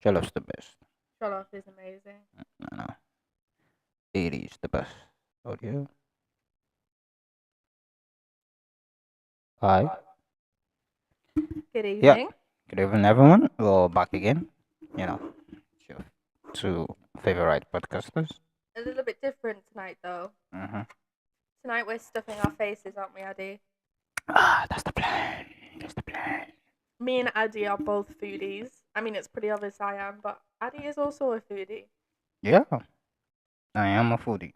Jollof's the best. Jollof is amazing. No, no. It is the best. Audio. Hi. Good Yeah. evening. Good evening, everyone. We're back again. You know, your two favorite podcasters. A little bit different tonight, though. Mm-hmm. Tonight we're stuffing our faces, aren't we, Addy? That's the plan. That's the plan. Me and Addy are both foodies. I mean, it's pretty obvious I am, but Addy is also a foodie. Yeah, I am a foodie.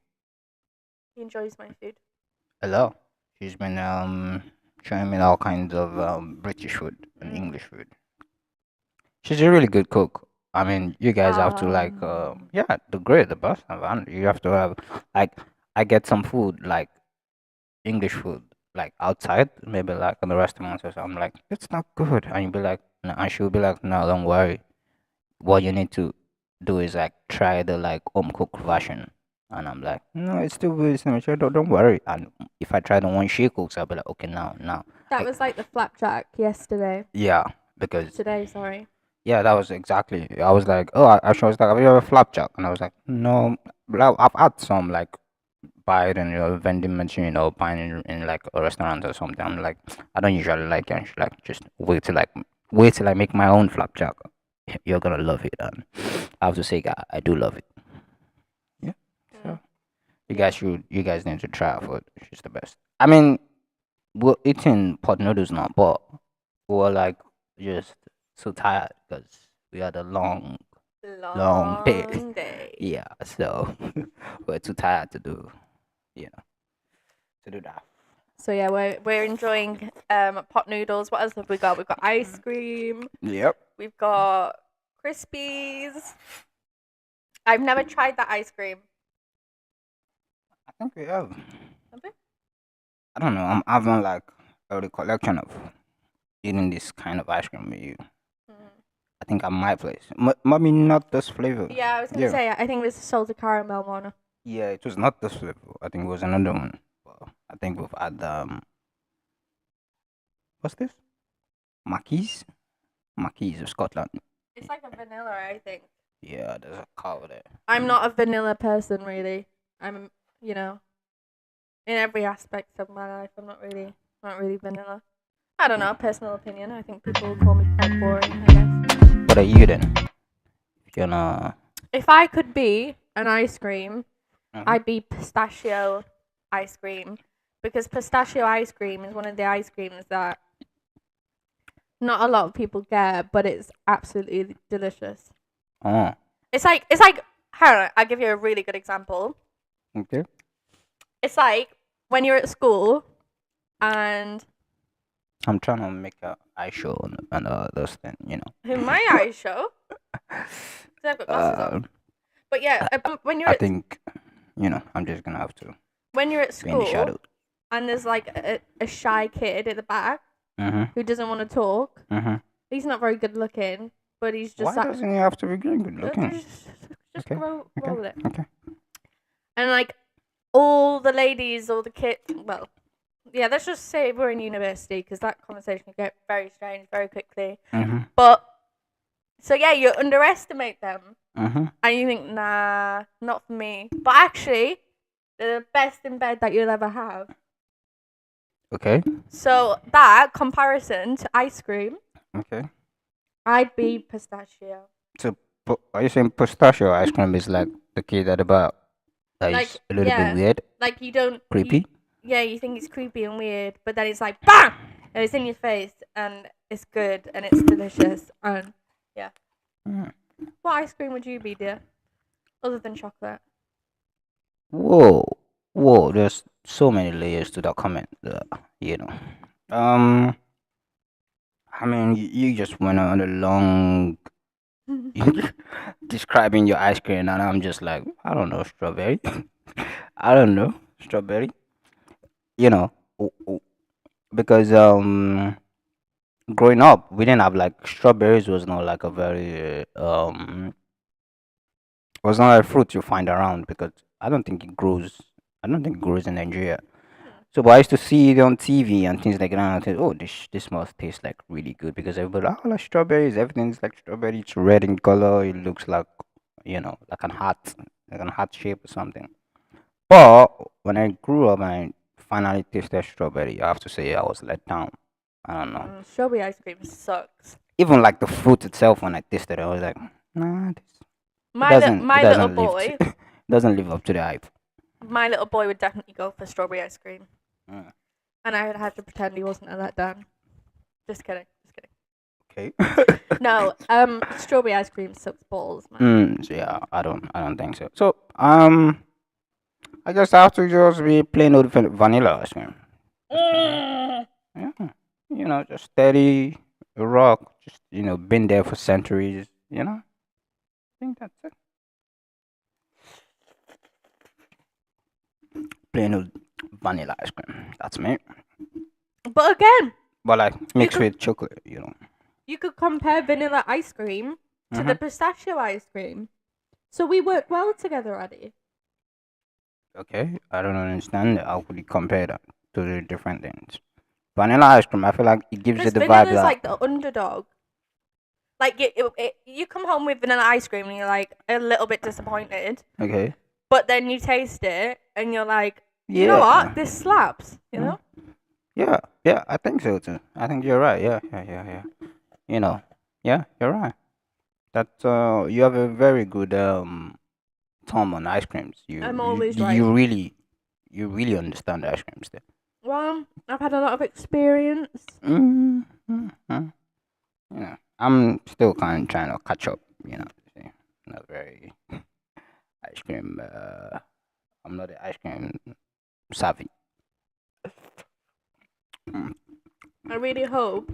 He enjoys my food. Hello. She's been showing me all kinds of British food and Mm. English food. She's a really good cook. I mean, you guys have to like, Um, yeah, the great, the best. You have to have like, I get some food like English food like outside, maybe like in the restaurants or something. I'm like, it's not good, and you'll be like, no, and she'll be like, no, don't worry. What you need to do is like try the like home cooked version. And I'm like, no, it's still very similar. Don't worry. And if I try the one she cooks, I'll be like, okay, now. that I, was like the flapjack yesterday. yeah, because Today, sorry. yeah, that was exactly. I was like, oh, she was like, have you ever flapjack? And I was like, no, but I've had some like buy it in your vending machine, buying in like a restaurant or something. I'm like, I don't usually like it. And she's like, just wait till I make my own flapjack. You're gonna love it, and I have to say, I do love it. Yeah. Mm. So you Yeah. guys you guys need to try her food. She's the best. I mean, we're eating pot noodles now, but we're like just so tired because we had a long day. Long day. Yeah, so we're too tired to do, you know, to do that. So yeah, we're enjoying pot noodles. What else have we got? We've got ice cream. Yep. We've got Crispies. I've never tried that ice cream. I think we have. Have we? I don't know. I'm having like a recollection of eating this kind of ice cream with you. Mm. I think at my place. Maybe not this flavor. Yeah, I was gonna Yeah. say I think it was the salted caramel one. Yeah, it was not this flavor. I think it was another one. Well, I think we've had what's this? Mackeys? Mackeys of Scotland. It's like a vanilla, I think. Yeah, there's a cow there. I'm not a vanilla person really. I'm, you know, in every aspect of my life, I'm not really vanilla. I don't know, personal opinion. I think people will call me quite boring, I guess. What are you then? If you're gonna. If I could be an ice cream, Mhm. I'd be pistachio ice cream because pistachio ice cream is one of the ice creams that not a lot of people get, but it's absolutely delicious. Oh, It's like hold on, I'll give you a really good example. okay. It's like when you're at school and I'm trying to make a eye show and those things. who my eyes show. 'Cause I've got glasses on. But yeah, when you're I at think, I'm just gonna have to be when you're at in the school shadow. and there's like a shy kid at the back Mm-hmm. who doesn't want to talk. Mm-hmm. He's not very good looking, but he's just Why doesn't he have to be good just, looking? just Okay, roll Okay. with it. Okay. And like all the ladies, all the kids, well, yeah, let's just say we're in university because that conversation can get very strange very quickly. Mm-hmm. But so yeah, you underestimate them Mm-hmm. and you think, nah, not for me. But actually, they're the best in bed that you'll ever have. Okay. So that comparison to ice cream, Okay. I'd be pistachio. So, are you saying pistachio ice cream is like the kid at the bar? That Like, is a little yeah. bit weird, Like you don't creepy. yeah, you think it's creepy and weird, but then it's like BAM! And it's in your face and it's good and it's delicious and yeah. Mm. What ice cream would you be, dear? Other than chocolate. Whoa! There's so many layers to that comment. You know. Um. I mean, you just went on a long describing your ice cream, and I'm just like, I don't know, strawberry. I don't know, strawberry. You know, because growing up, we didn't have like strawberries was not like a very was not a fruit you find around because I don't think it grows. I don't think it grows in Nigeria. So, but I used to see it on TV and things like that. And I said, "Oh, this must taste like really good," because everybody, oh, like strawberries, everything's like strawberry. It's red in color. It looks like, like an heart shape or something. But when I grew up and I finally tasted strawberry, I have to say I was let down. I don't know. Strawberry ice cream sucks. Even like the fruit itself, when I tasted it, I was like, nah, it My little doesn't live boy, doesn't live up to the hype. my little boy would definitely go for strawberry ice cream, Mm. and I would have to pretend he wasn't let down. Just kidding. Just kidding. Okay. No, strawberry ice cream sucks balls, man. So yeah, I don't think so. So I guess I have to just be plain old vanilla ice cream. Yeah, just steady rock. Just been there for centuries. I think that's it. Plain old vanilla ice cream. That's me. But again, But like mixed could- with chocolate. you could compare vanilla ice cream to the pistachio ice cream. So we work well together, Addy. Okay, I don't understand how could you compare that to the different things. Vanilla ice cream, I feel like it gives you Because the vibe vanilla's that like the underdog. Like you come home with vanilla ice cream and you're like a little bit disappointed, okay. but then you taste it and you're like, you know what, this slaps. You know? Yeah, I think so too. I think you're right. Yeah. You know, yeah, you're right. That you have a very good thumb on ice creams. I'm You always you, right. you really understand ice creams there. Well, I've had a lot of experience. Mm-hmm. I'm still kind of trying to catch up. See, not very ice cream. I'm not the ice cream savvy. Mm. I really hope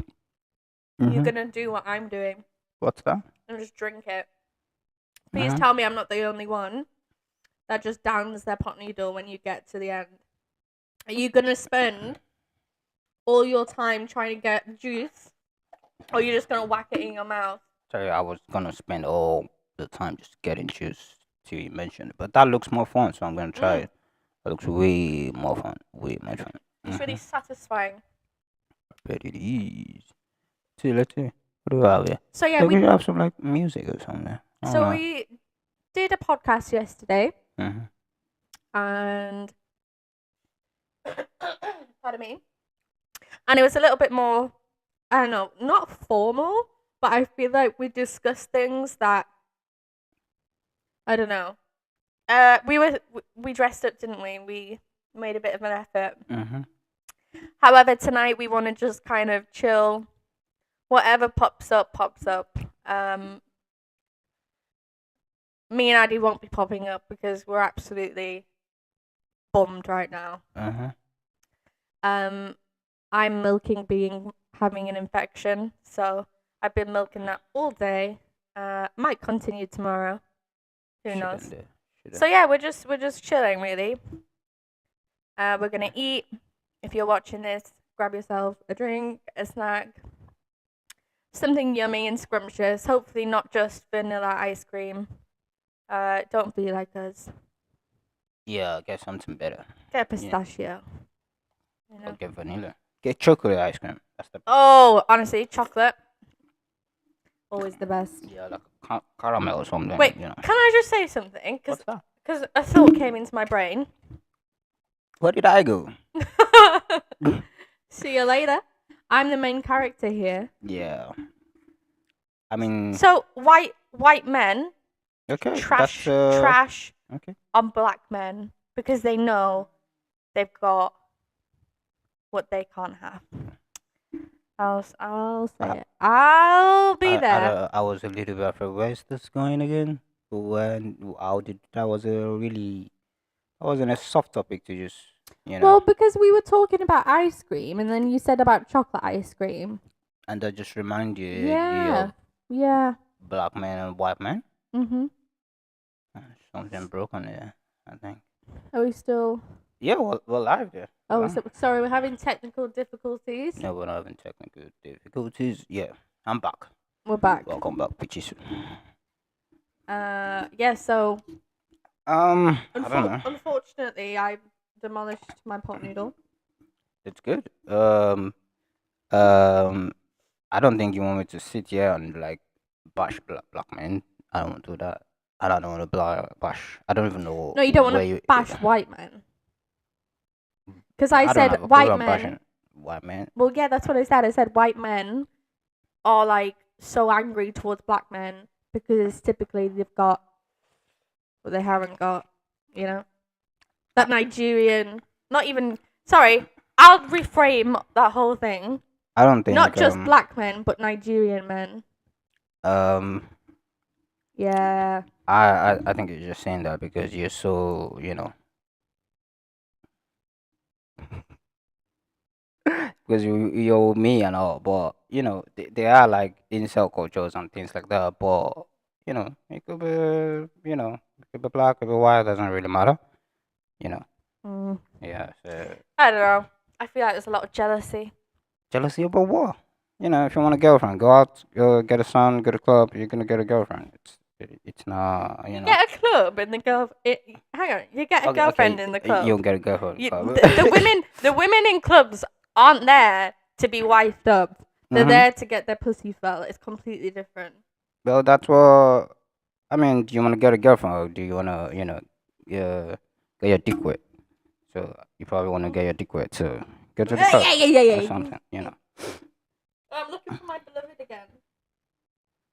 you're gonna do what I'm doing What's that? and just drink it. Please Uh-huh. tell me I'm not the only one that just downs their pot noodle when you get to the end. Are you gonna spend all your time trying to get juice, or are you just gonna whack it in your mouth? Sorry, I was gonna spend all the time just getting juice till you mentioned it, but that looks more fun, so I'm gonna try it. That looks way more fun. Way more fun. It's really satisfying. Bet it is. See, let's see. What do we have here? So yeah, Like, we should have some like music or something. I don't so know. we did a podcast yesterday, Mhm. and pardon me, and it was a little bit more, I don't know, not formal, but I feel like we discussed things that I don't know. We dressed up, didn't we? We made a bit of an effort. Mhm. However, tonight we want to just kind of chill. Whatever pops up, pops up. Me and Addy won't be popping up because we're absolutely bummed right now. Uh-huh. I'm milking being having an infection, so I've been milking that all day. Might continue tomorrow. Who knows? Shouldn't. So yeah, we're just chilling really. We're gonna eat. If you're watching this, grab yourself a drink, a snack, something yummy and scrumptious. Hopefully not just vanilla ice cream. Don't be like us. Yeah, get something better. Get pistachio. You Or know. get vanilla. Get chocolate ice cream. That's the Oh, honestly, chocolate. Always the best. yeah, like caramel or something. Wait, can I just say something? What's that? Because a thought came into my brain. Where did I go? See you later. I'm the main character here. Yeah. I mean, So white men okay. trash That's, trash okay. on black men because they know they've got what they can't have. I'll say it. I'll be there. I was a little bit afraid. Where's this going again? How did that was a really that wasn't a soft topic to just Well, because we were talking about ice cream, and then you said about chocolate ice cream. and that just remind you Yeah. of Yeah. black man and white man. Mhm. Something broken there, I think. Are we still? Yeah, we're live there. Oh, Wow. so, sorry, we're having technical difficulties. No, we're not having technical difficulties. Yeah, I'm back. We're back. Welcome back, bitches. Yeah. So I don't know. unfortunately, I demolished my pot noodle. It's good. Um, I don't think you want me to sit here and like bash black men. I don't want to do that. I don't want to bash. I don't even know No, you don't want where to you. bash white men. Because I I don't said have a white problem men. bashing white men. Well, yeah, that's what I said. I said white men are like so angry towards black men because typically they've got what they haven't got, you know? That Nigerian, not even, sorry, I'll reframe that whole thing. I don't Not think just black men, but Nigerian men. um Yeah. I think you're just saying that because you're so because you're me and all, but they are like incel cultures and things like that. But it could be it could be black, it could be white, doesn't really matter. You know, Mm. yeah. So I don't know. I feel like there's a lot of jealousy. jealousy about what? If you want a girlfriend, go out, go get a son, go to club. You're gonna get a girlfriend. It's not You get a club in the hang on, you get a Okay, girlfriend okay. in the You don't club. get a girlfriend in club. The women in clubs aren't there to be wifed up. They're Mm-hmm. there to get their pussy felt. It's completely different. Well, that's what I mean. Do you want to get a girlfriend, or do you want to, get your dick wet? So you probably want to get your dick wet. So go to the club or Yeah. something. I'm looking for my beloved again.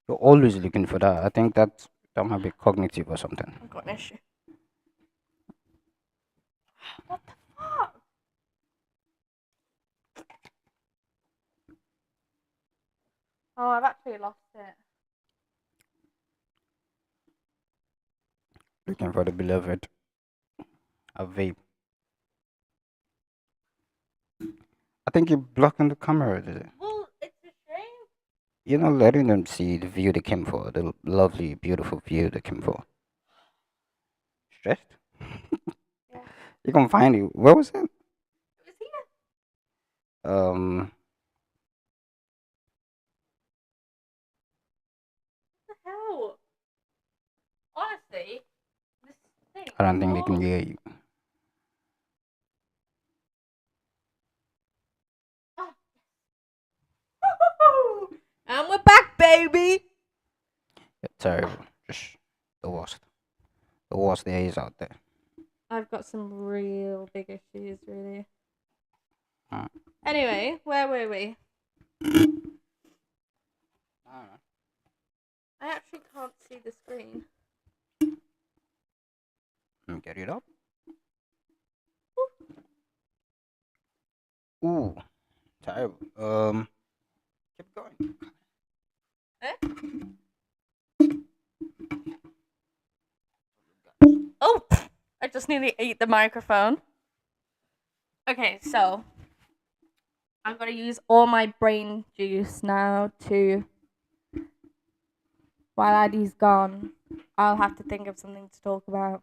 You're always looking for that. I think that might be cognitive or something. I've got an issue. What the fuck? Oh, I've actually lost it. Looking for the beloved. A vape. I think you're blocking the camera. Is it? Well, it's a shame. You're not letting them see the view they came for. The lovely, beautiful view they came for. Stressed? Yeah. You can find it. Where was it? It was here. Um, What the hell? Honestly, this thing I is don't think they can all. hear you. Oh. And we're back, baby. It's terrible. Just the worst. The worst there is out there. I've got some real big issues, really. Uh, Anyway, where were we? I actually can't see the screen. Let me get it up. Ooh, terrible. Keep going. Eh? Oh, I just nearly ate the microphone. Okay, so I'm gonna use all my brain juice now to. While Addie's gone, I'll have to think of something to talk about.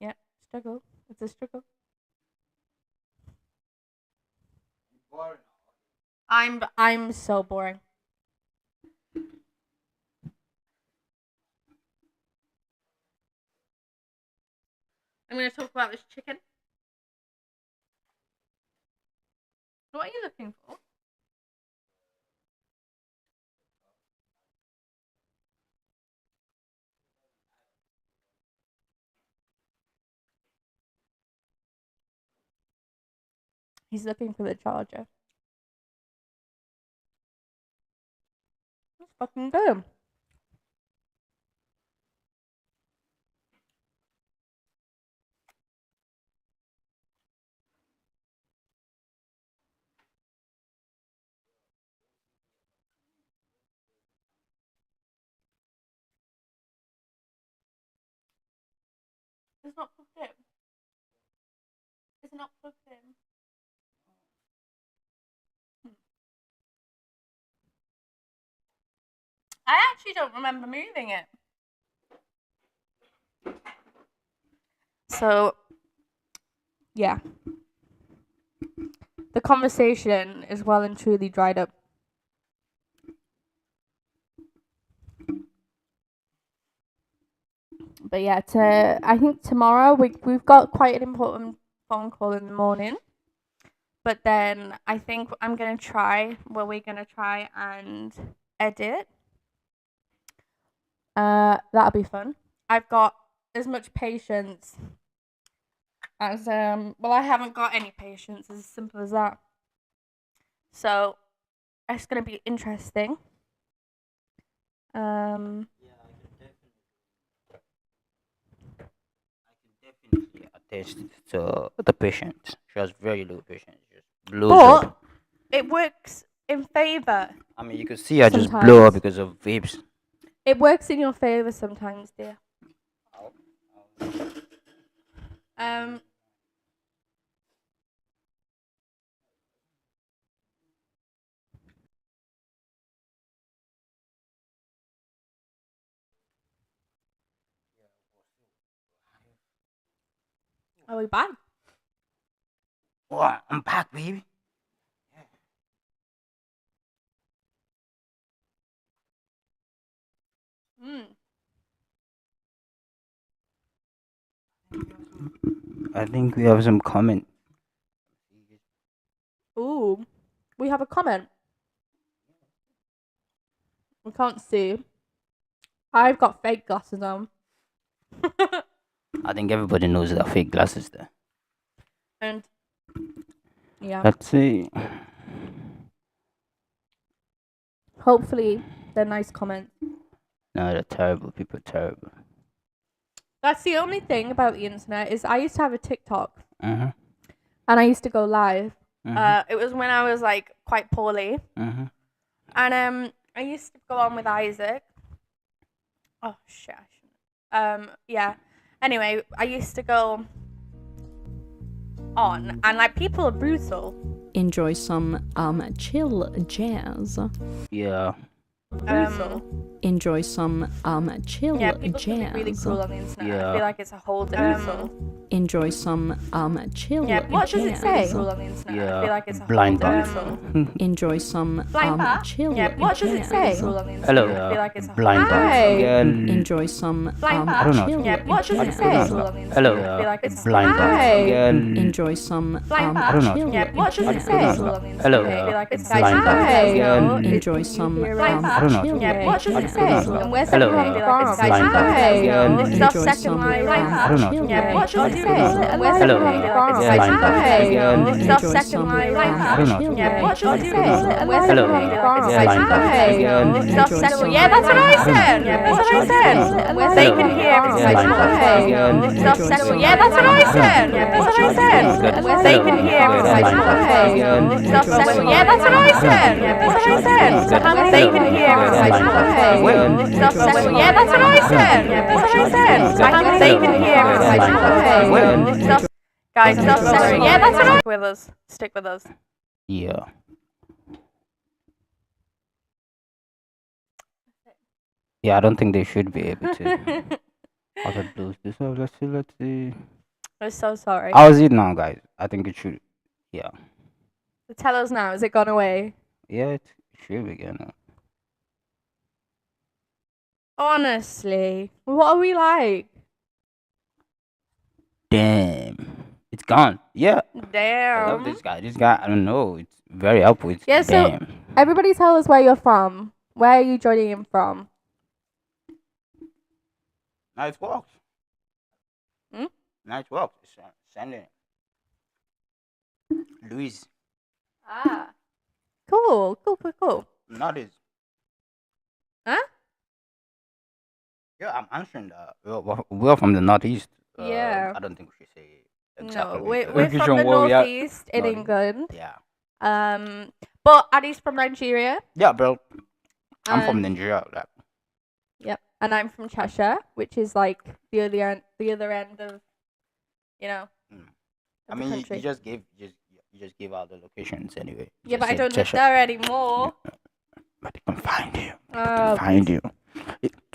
Yeah, struggle. It's a struggle. I'm so boring. I'm gonna talk about this chicken. What are you looking for? He's looking for the charger. Let's fucking go. It's not plugged in. It's not plugged in. I actually don't remember moving it. So, yeah. The conversation is well and truly dried up. But yeah, I think tomorrow we've got quite an important phone call in the morning. But then I think we're gonna try and edit. That'll be fun. I've got as much patience as I haven't got any patience, as simple as that. So it's gonna be interesting. Definitely attest to the patient. She has very low patience. Just blows But up. it works in favor. I mean, you could see her just blow up because of vapes. It works in your favor sometimes, dear. Are we back? What? I'm back, baby. I think we have some comment. Ooh, we have a comment. We can't see. I've got fake glasses on. I think everybody knows that fake glasses there. And yeah, Let's see. hopefully they're nice comments. No, they're terrible. People are terrible. That's the only thing about the internet is I used to have a TikTok Mm-hmm. and I used to go live. Mm-hmm. It was when I was like quite poorly, Mm-hmm. and I used to go on with Isaac. Oh shit! I shouldn't. Yeah. Anyway, I used to go on, and like people are brutal. Enjoy some chill jazz. Yeah. Brutal. Enjoy some chill Yeah, people can jazz. be really cruel on the internet. Yeah. I feel like it's a whole different. Enjoy some chill Yeah, what does it jazz. say? Cruel on the internet. Yeah. I feel like it's a Blind whole bag. different. Enjoy some Blind bag? chill Yeah, what does it jazz. say? Cruel on the internet. Hello. I feel like it's a Blind whole bag. different. Yeah. Enjoy some Blind bag? I don't know. chill Yeah, what does it jazz. say? Cruel on the internet. Hello. I feel like it's a Blind whole bag. different. Yeah. Enjoy some Blind bag? I don't know. chill Yeah, what does it jazz. say? Cruel on the internet. Hello. I feel like it's Blind bag. bag. Enjoy some Blind bag? I don't know. chill Yeah, what does it jazz. say? And where's Hello. everyone from? Blind bag. It's our Enjoy second some line. I don't know. chill Yeah, what does it jazz. say? And where's Hello. everyone from? Blind bag. It's our Enjoy second some line. I don't know. chill Yeah, what does it jazz. say? And where's Hello. everyone from? Blind bag. It's our Enjoy second. some Yeah, that's what I said. Yeah, That's what I said. They can hear every Blind time. bag. It's our second. Yeah, that's what I said. That's what I said. They can hear every time. It's our second. Yeah, that's what I said. That's what I said. They can hear every time. It's our second. Yeah, that's what I said. That's what I said. They can hear every time. Guys, it's our second. Yeah, that's what I. Stick with us. Stick with us. Yeah. Yeah, I don't think they should be able to. How to lose this? Oh, let's see. Let's see. I'm so sorry. How is it now, guys? I think it should. Yeah. Tell us now. Has it gone away? Yeah, it should be good. Honestly, what are we like? Damn. It's gone. Yeah. I love Damn. this guy. This guy, I don't know. It's very helpful. It's Yeah, so- damn. Everybody tell us where you're from. Where are you joining in from? Nice walks. Hmm? Nice walks. Sending it. Luis. Ah. Cool. Not his. Huh? Yeah, I'm answering that. We're from the northeast. Yeah. I don't think we should say exactly. No, we're Location from the where we are. northeast in Northeast. England. Yeah. But Addie's from Nigeria. Yeah, bro. I'm from and- Nigeria. Like, Yep. And I'm from Cheshire, which is like the other end of, you know. I of the mean, country. you just gave out the locations anyway. You Yeah, just but I said don't live Cheshire. there anymore. But they can find you. Oh, Find you.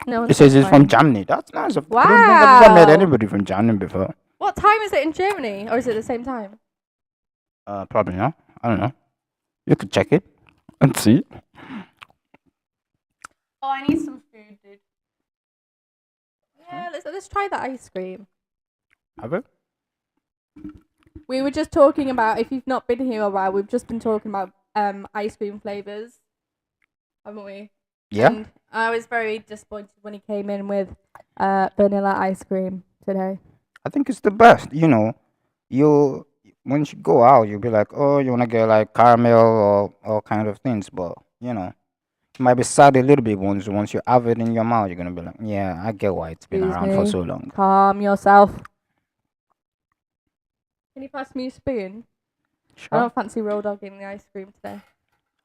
no. It says it's from Germany. That's nice. I've never met Wow. anybody from Germany before. What time is it in Germany, or is it the same time? Probably not. I don't know. You could check it and see. Oh, I need some food, dude. Yeah, let's try the ice cream. Have it? We were just talking about, if you've not been here a while, we've just been talking about ice cream flavors, haven't we? Yeah. And I was very disappointed when he came in with vanilla ice cream today. I think it's the best. You know, you once you go out, you'll be like, oh, you wanna get like caramel or all kind of things, but you know, you might be sad a little bit once you have it in your mouth. You're gonna be like, yeah, I get why it's been Excuse around for me. so long. Calm yourself. Can you pass me a spoon? I Sure. don't fancy raw dog in the ice cream today.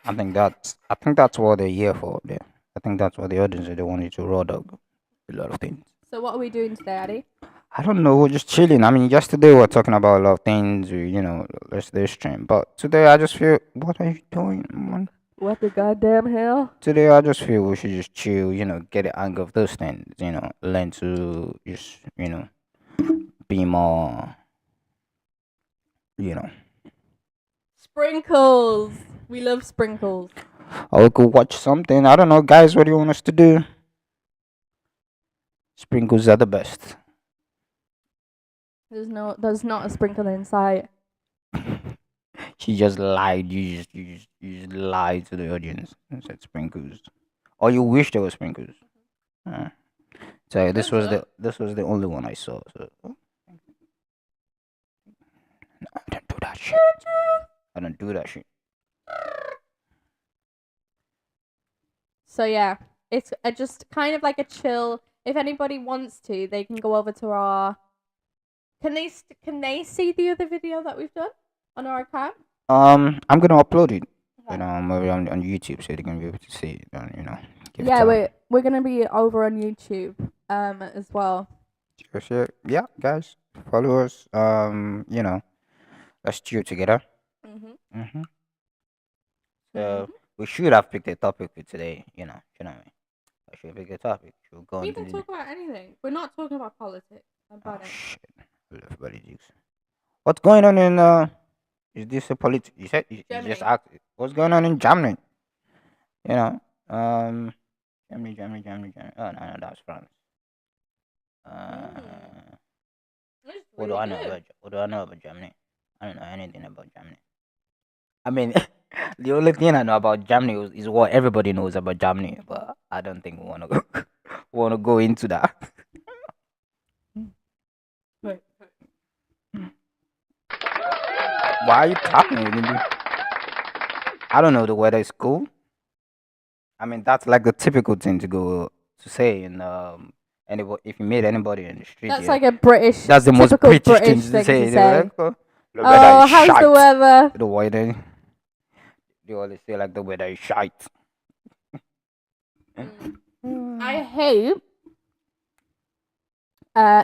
I think that's what they're here for. Yeah. I think that's what the audience is. They want you to raw dog a lot of things. So what are we doing today, Addy? I don't know. We're just chilling. I mean, yesterday we were talking about a lot of things. You know, yesterday's stream. But today I just feel, what are you doing, man? What the goddamn hell? Today I just feel we should just chill. You know, get the hang of those things. You know, learn to just be more. You know, Sprinkles. We love sprinkles. or we could watch something. I don't know, guys. What do you want us to do? Sprinkles are the best. There's not a sprinkle in sight. She just lied. You just lied to the audience and said sprinkles. Or you wish there were sprinkles. Uh, so this was the only one I saw. So I don't do that shit. I don't do that shit. So yeah, it's just kind of like a chill. If anybody wants to, they can go over to our. Can they see the other video that we've done on our account? I'm gonna upload it. Okay. You know, maybe on YouTube so they can be able to see it. And, give Yeah, time. we're gonna be over on YouTube as well. Sure. Yeah, guys, follow us. Let's chill together. Mm-hmm. So we should have picked a topic for today. Shouldn't we? I should pick a topic. Should go We into can talk about anything. We're not talking about politics. Oh shit! I love politics. What's going on in Is this a polit? You said you just Germany. asked. What's going on in Germany? You know, Germany. Oh no, that's France. What do I know about? What do I know about Germany? I don't know anything about Germany. I mean, the only thing I know about Germany is what everybody knows about Germany, but I don't think we wanna go wanna go into that. Wait. Why are you talking? I don't know. The weather is cool. I mean, that's like the typical thing to go to say in anybody if you meet anybody in the street. That's yeah. like a British. That's the most typical British thing British to thing say. to They were say. like, oh, the weather Oh, is how's the shite. weather? The weather. They always say like the weather is shite. I hate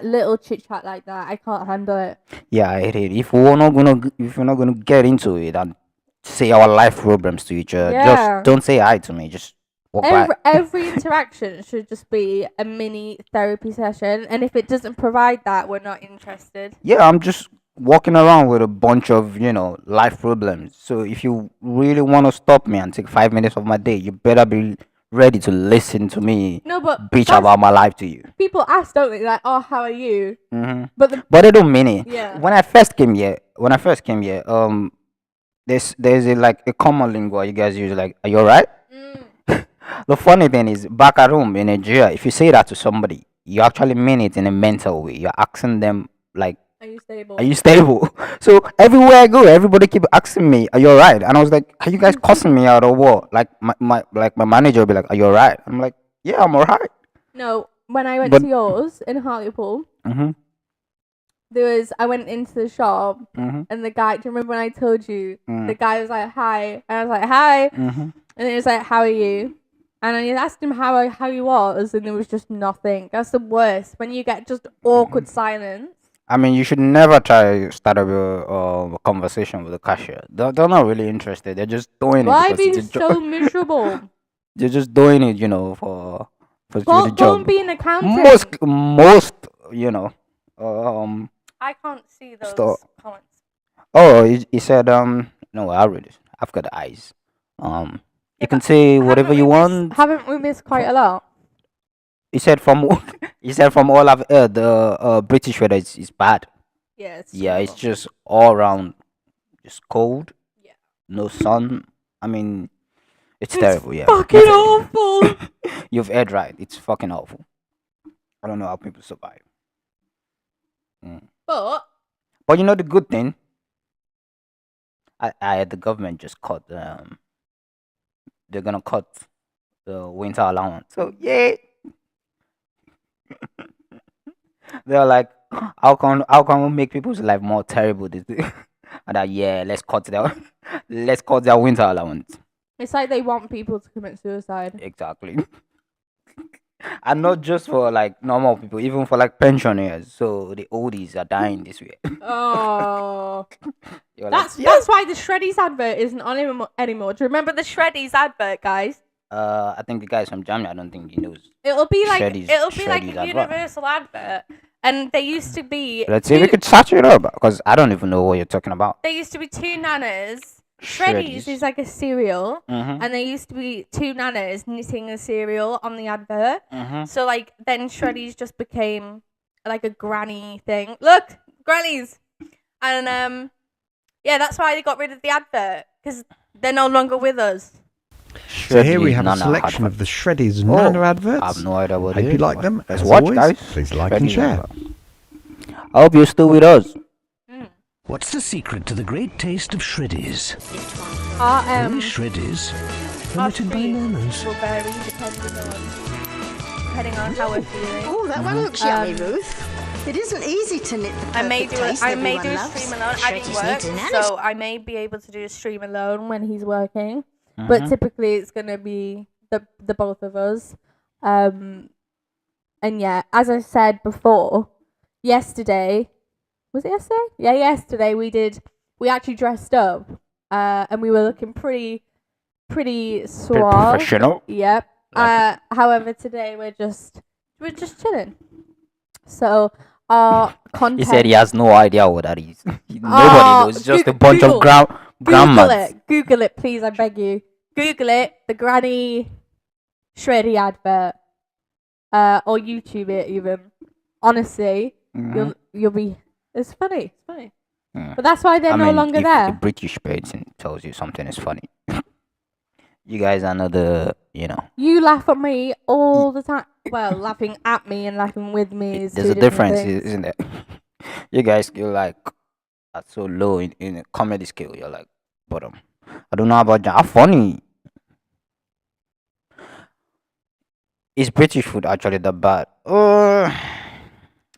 little chit chat like that. I can't handle it. Yeah, I hate it. If we're not gonna get into it and say our life problems to each other, Yeah. just don't say hi to me. Just walk by. Every interaction should just be a mini therapy session, and if it doesn't provide that, we're not interested. Yeah, I'm just walking around with a bunch of life problems. So if you really want to stop me and take 5 minutes of my day, you better be ready to listen to me No, but bitch that's- about my life to you. people ask, don't they? Like, oh, how are you? Hmm. But But they don't mean it. Yeah. When I first came here, there's a common lingua you guys use, like, are you alright? The funny thing is, back at home in Nigeria, if you say that to somebody, you actually mean it in a mental way. You're asking them like, are you stable? are you stable? So everywhere I go, everybody keep asking me, are you alright? And I was like, are you guys cussing me out or what? Like my manager will be like, are you alright? I'm like, yeah, I'm alright. No, when I went But- to yours in Hartlepool, Mhm. I went into the shop, Mhm. and the guy. Do you remember when I told you? Mm. The guy was like, "Hi," and I was like, "Hi," Mhm. and he was like, "How are you?" And I asked him how he was, and there was just nothing. That's the worst when you get just awkward silence. I mean, you should never try to start a conversation with a cashier. They're not really interested. They're just doing Why it being because it's a so miserable? they're just doing it, for Go, the go job. and be an accountant. Most, um. I can't see those Stop. comments. Oh, he said, no, I read it. I've got eyes. You can say whatever you want. Haven't we missed quite a lot? He said from he said from all I've heard, the British weather is bad. Yeah, it's Yeah, it's terrible. just all around, just cold, Yeah. no sun. I mean, it's It's terrible. Yeah, fucking awful. you've heard right. It's fucking awful. I don't know how people survive. Mm. But But you know the good thing, the government just cut. They're gonna cut the winter allowance. So yeah, they're like, how can we make people's life more terrible? And that yeah, let's cut their winter allowance. it's like they want people to commit suicide. Exactly. And not just for like normal people, even for like pensioners. So the oldies are dying this way. Oh, You're like, that's why the Shreddies advert isn't on anymore. Do you remember the Shreddies advert, guys? I think the guy's from Germany. I don't think he knows. It'll be like Shreddies- Shreddies a advert. universal advert, and they used to be. Let's see if we could search it up because I don't even know what you're talking about. There used to be two nanas. Shreddies is like a cereal, Mm-hmm. and there used to be two nanas knitting a cereal on the advert. Mm-hmm. So like then Shreddies just became like a granny thing. Look, grannies, and yeah, that's why they got rid of the advert because they're no longer with us. So here we have a Nana selection advert. of the Shreddies Oh, Nana I adverts. have no idea what Hope it you is, like but them. let's As watch, always, guys. please like and Shreddies share. advert. I hope you're still with us. What's the secret to the great taste of Shreddies? Our Only Shreddies, our permitted by treats nanas. will vary depending on how we're feeling. Oh, that one looks yummy, Ruth. It isn't easy to knit the I may perfect do taste I may everyone do a loves. stream alone. I Shreddies do work, need bananas. so I may be able to do a stream alone when he's working. But typically, it's gonna be the both of us. And yeah, as I said before, yesterday was it yesterday? Yeah, yesterday we actually dressed up, and we were looking pretty Bit suave. professional. Yep. Like However, today we're just chilling. So our content. He said he has no idea what that is. Nobody Oh, knows. It's just a Goo- bunch Google. of grandmas. Google it, please. I beg you. Google it. The Granny Shreddy advert, or YouTube it even. Honestly, Mhm. you'll be. It's funny. It's funny. Yeah. But that's why they're I no mean, longer if there. a British person tells you something is funny, you guys are not the, You laugh at me all the time. Well, laughing at me and laughing with me is there's two a different difference, things. isn't there? You guys feel like are so low in a comedy skill. You're like, bottom. I don't know about that. How funny is British food actually that bad?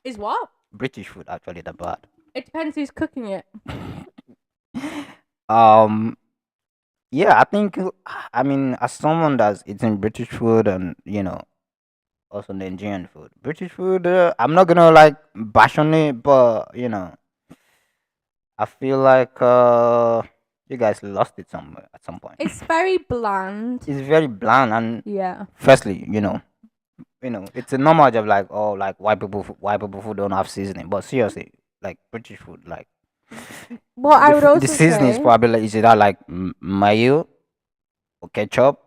Is what? British food actually that bad? It depends who's cooking it. Um, yeah, I think. I mean, as someone that's eating British food and also Nigerian food, British food. I'm not gonna like bash on it, but I feel like you guys lost it somewhere at some point. It's very bland. It's very bland, and Yeah. firstly, it's a normal job like like white people food don't have seasoning, but seriously, like British food, like What I would also the seasoning is say. probably like, is either like mayo or ketchup.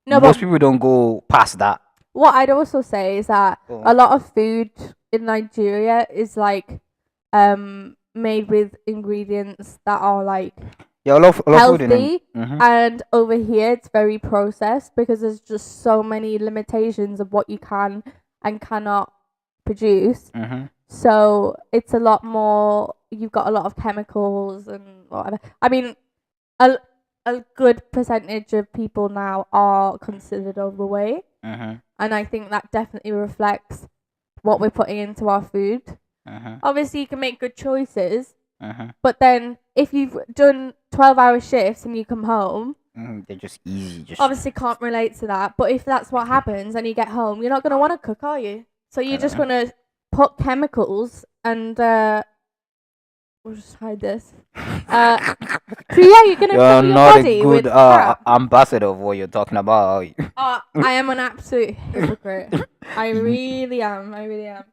No, Most but people don't go past that. what I'd also say is that Go a on. lot of food in Nigeria is like made with ingredients that are like Yeah, a lot of food in healthy, Mhm. and over here it's very processed because there's just so many limitations of what you can and cannot produce. Mhm. So it's a lot more. You've got a lot of chemicals and whatever. I mean, a good percentage of people now are considered overweight, Mhm. and I think that definitely reflects what we're putting into our food. Mhm. Obviously, you can make good choices, Mhm. but then if you've done 12-hour shifts and you come home, They're just easy. Just obviously can't relate to that. But if that's what happens and you get home, you're not going to want to cook, are you? So you're just going to put chemicals and we'll just hide this. So yeah, you're going to You're fill your not a body good with crap. ambassador of what you're talking about. Are you? I am an absolute hypocrite. I really am. I really am.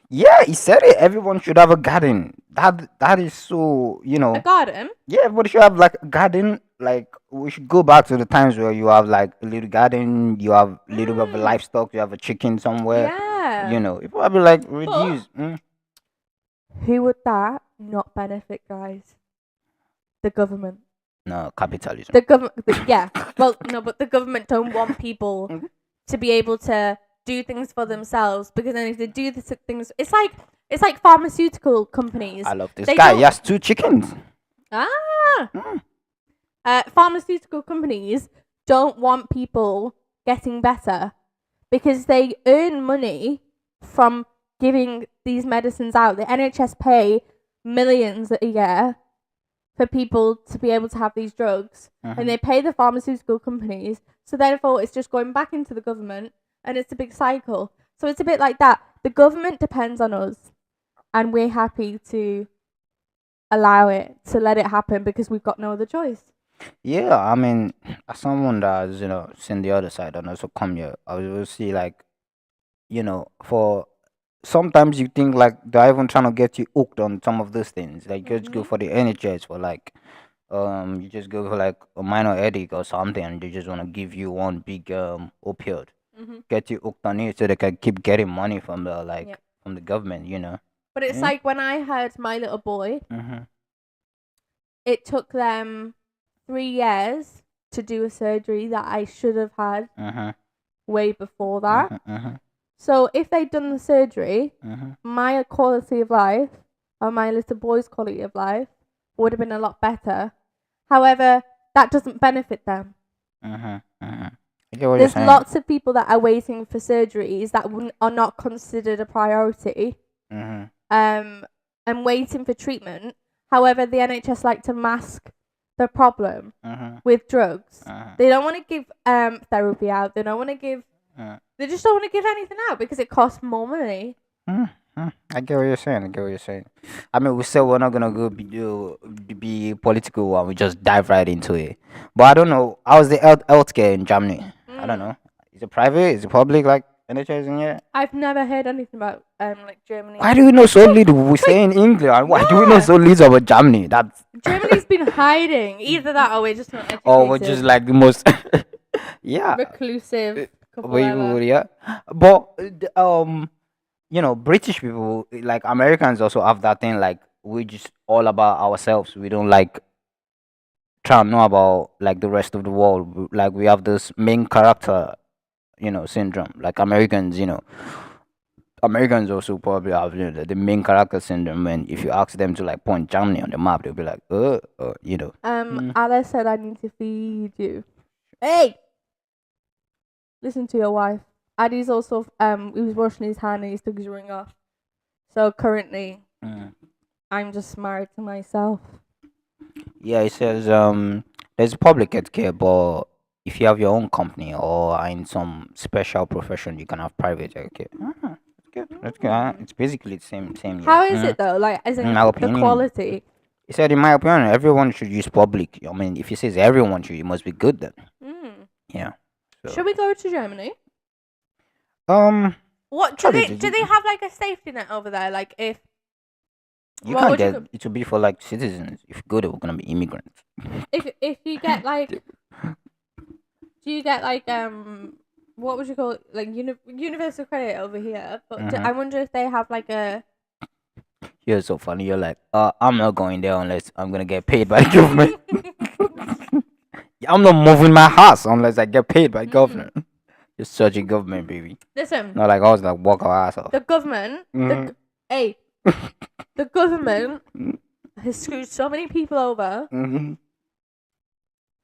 Yeah, he said it. Everyone should have a garden. That is so A garden? Yeah, everybody should have like a garden, like we should go back to the times where you have like a little garden, you have a little bit of a Mm. livestock, you have a chicken somewhere. Yeah. You know, it probably like reduce. Who would that not benefit, guys? The government. No, capitalism. The government. Yeah. Well, no, but the government don't want people to be able to do things for themselves, because then if they do the things, it's like pharmaceutical companies. I love this They guy. don't- He has 2 chickens. Ah. Pharmaceutical companies don't want people getting better because they earn money from giving these medicines out. The NHS pay millions a year for people to be able to have these drugs, and they pay the pharmaceutical companies. So therefore, it's just going back into the government, and it's a big cycle. So it's a bit like that. The government depends on us, and we're happy to allow it, to let it happen, because we've got no other choice. Yeah, I mean, as someone that's seen the other side and also come here, I will see like, for sometimes you think like they're even trying to get you hooked on some of those things. Like just go for the NHS for like, you just go for like a minor headache or something, and they just want to give you one big opioid, get you hooked on it, so they can keep getting money from the Yep. from the government. But it's Yeah. like when I had my little boy, it took them 3 years to do a surgery that I should have had way before that. So if they'd done the surgery, my quality of life, or my little boy's quality of life, would have been a lot better. However, that doesn't benefit them. I get what you're There's saying. lots of people that are waiting for surgeries that are not considered a priority, and waiting for treatment. However, the NHS like to mask the problem with drugs. They don't want to give therapy out. They don't want to give. They just don't want to give anything out because it costs more money. I get what you're saying. I get what you're saying. I mean, we said we're not gonna go be political, and we just dive right into it. But I don't know. How's the healthcare in Germany? I don't know. Is it private? Is it public? Like NHS in here? I've never heard anything about like Germany. Why do we know so little? We say in English, and why do we know so little about Germany? That's Germany's been hiding. Either that, or we're just not educated. or we're just like the most. Yeah. reclusive. Couple We ever. would, yeah. But British people, like Americans, also have that thing. Like we just all about ourselves. We don't like try to know about like the rest of the world. Like we have this main character, syndrome. Like Americans also probably have the main character syndrome. And if you ask them to like point Germany on the map, they'll be like, Alice said I need to feed you. Hey, listen to your wife. Addy's also he was washing his hand and he took his ring off. So currently, I'm just married to myself. Yeah, it says there's public healthcare, but if you have your own company or are in some special profession, you can have private healthcare. That's good. That's good. It's basically the same. Yeah. How is it though? Like, as in In my the opinion. quality. He said, in my opinion, everyone should use public. I mean, if he says everyone should, it must be good then. Yeah. So, Should we go to Germany? What do Probably they do- have like a safety net over there? Like if you what can't would you get it will be for like citizens. If you go there, we're gonna be immigrants. if you get like, do you get like what would you call it? Like universal credit over here? But I wonder if they have like a. You're so funny. You're like, I'm not going there unless I'm gonna get paid by the government. I'm not moving my house unless I get paid by the government. You're such a government baby. Listen, Not like I was like walk our ass off. the government. The government has screwed so many people over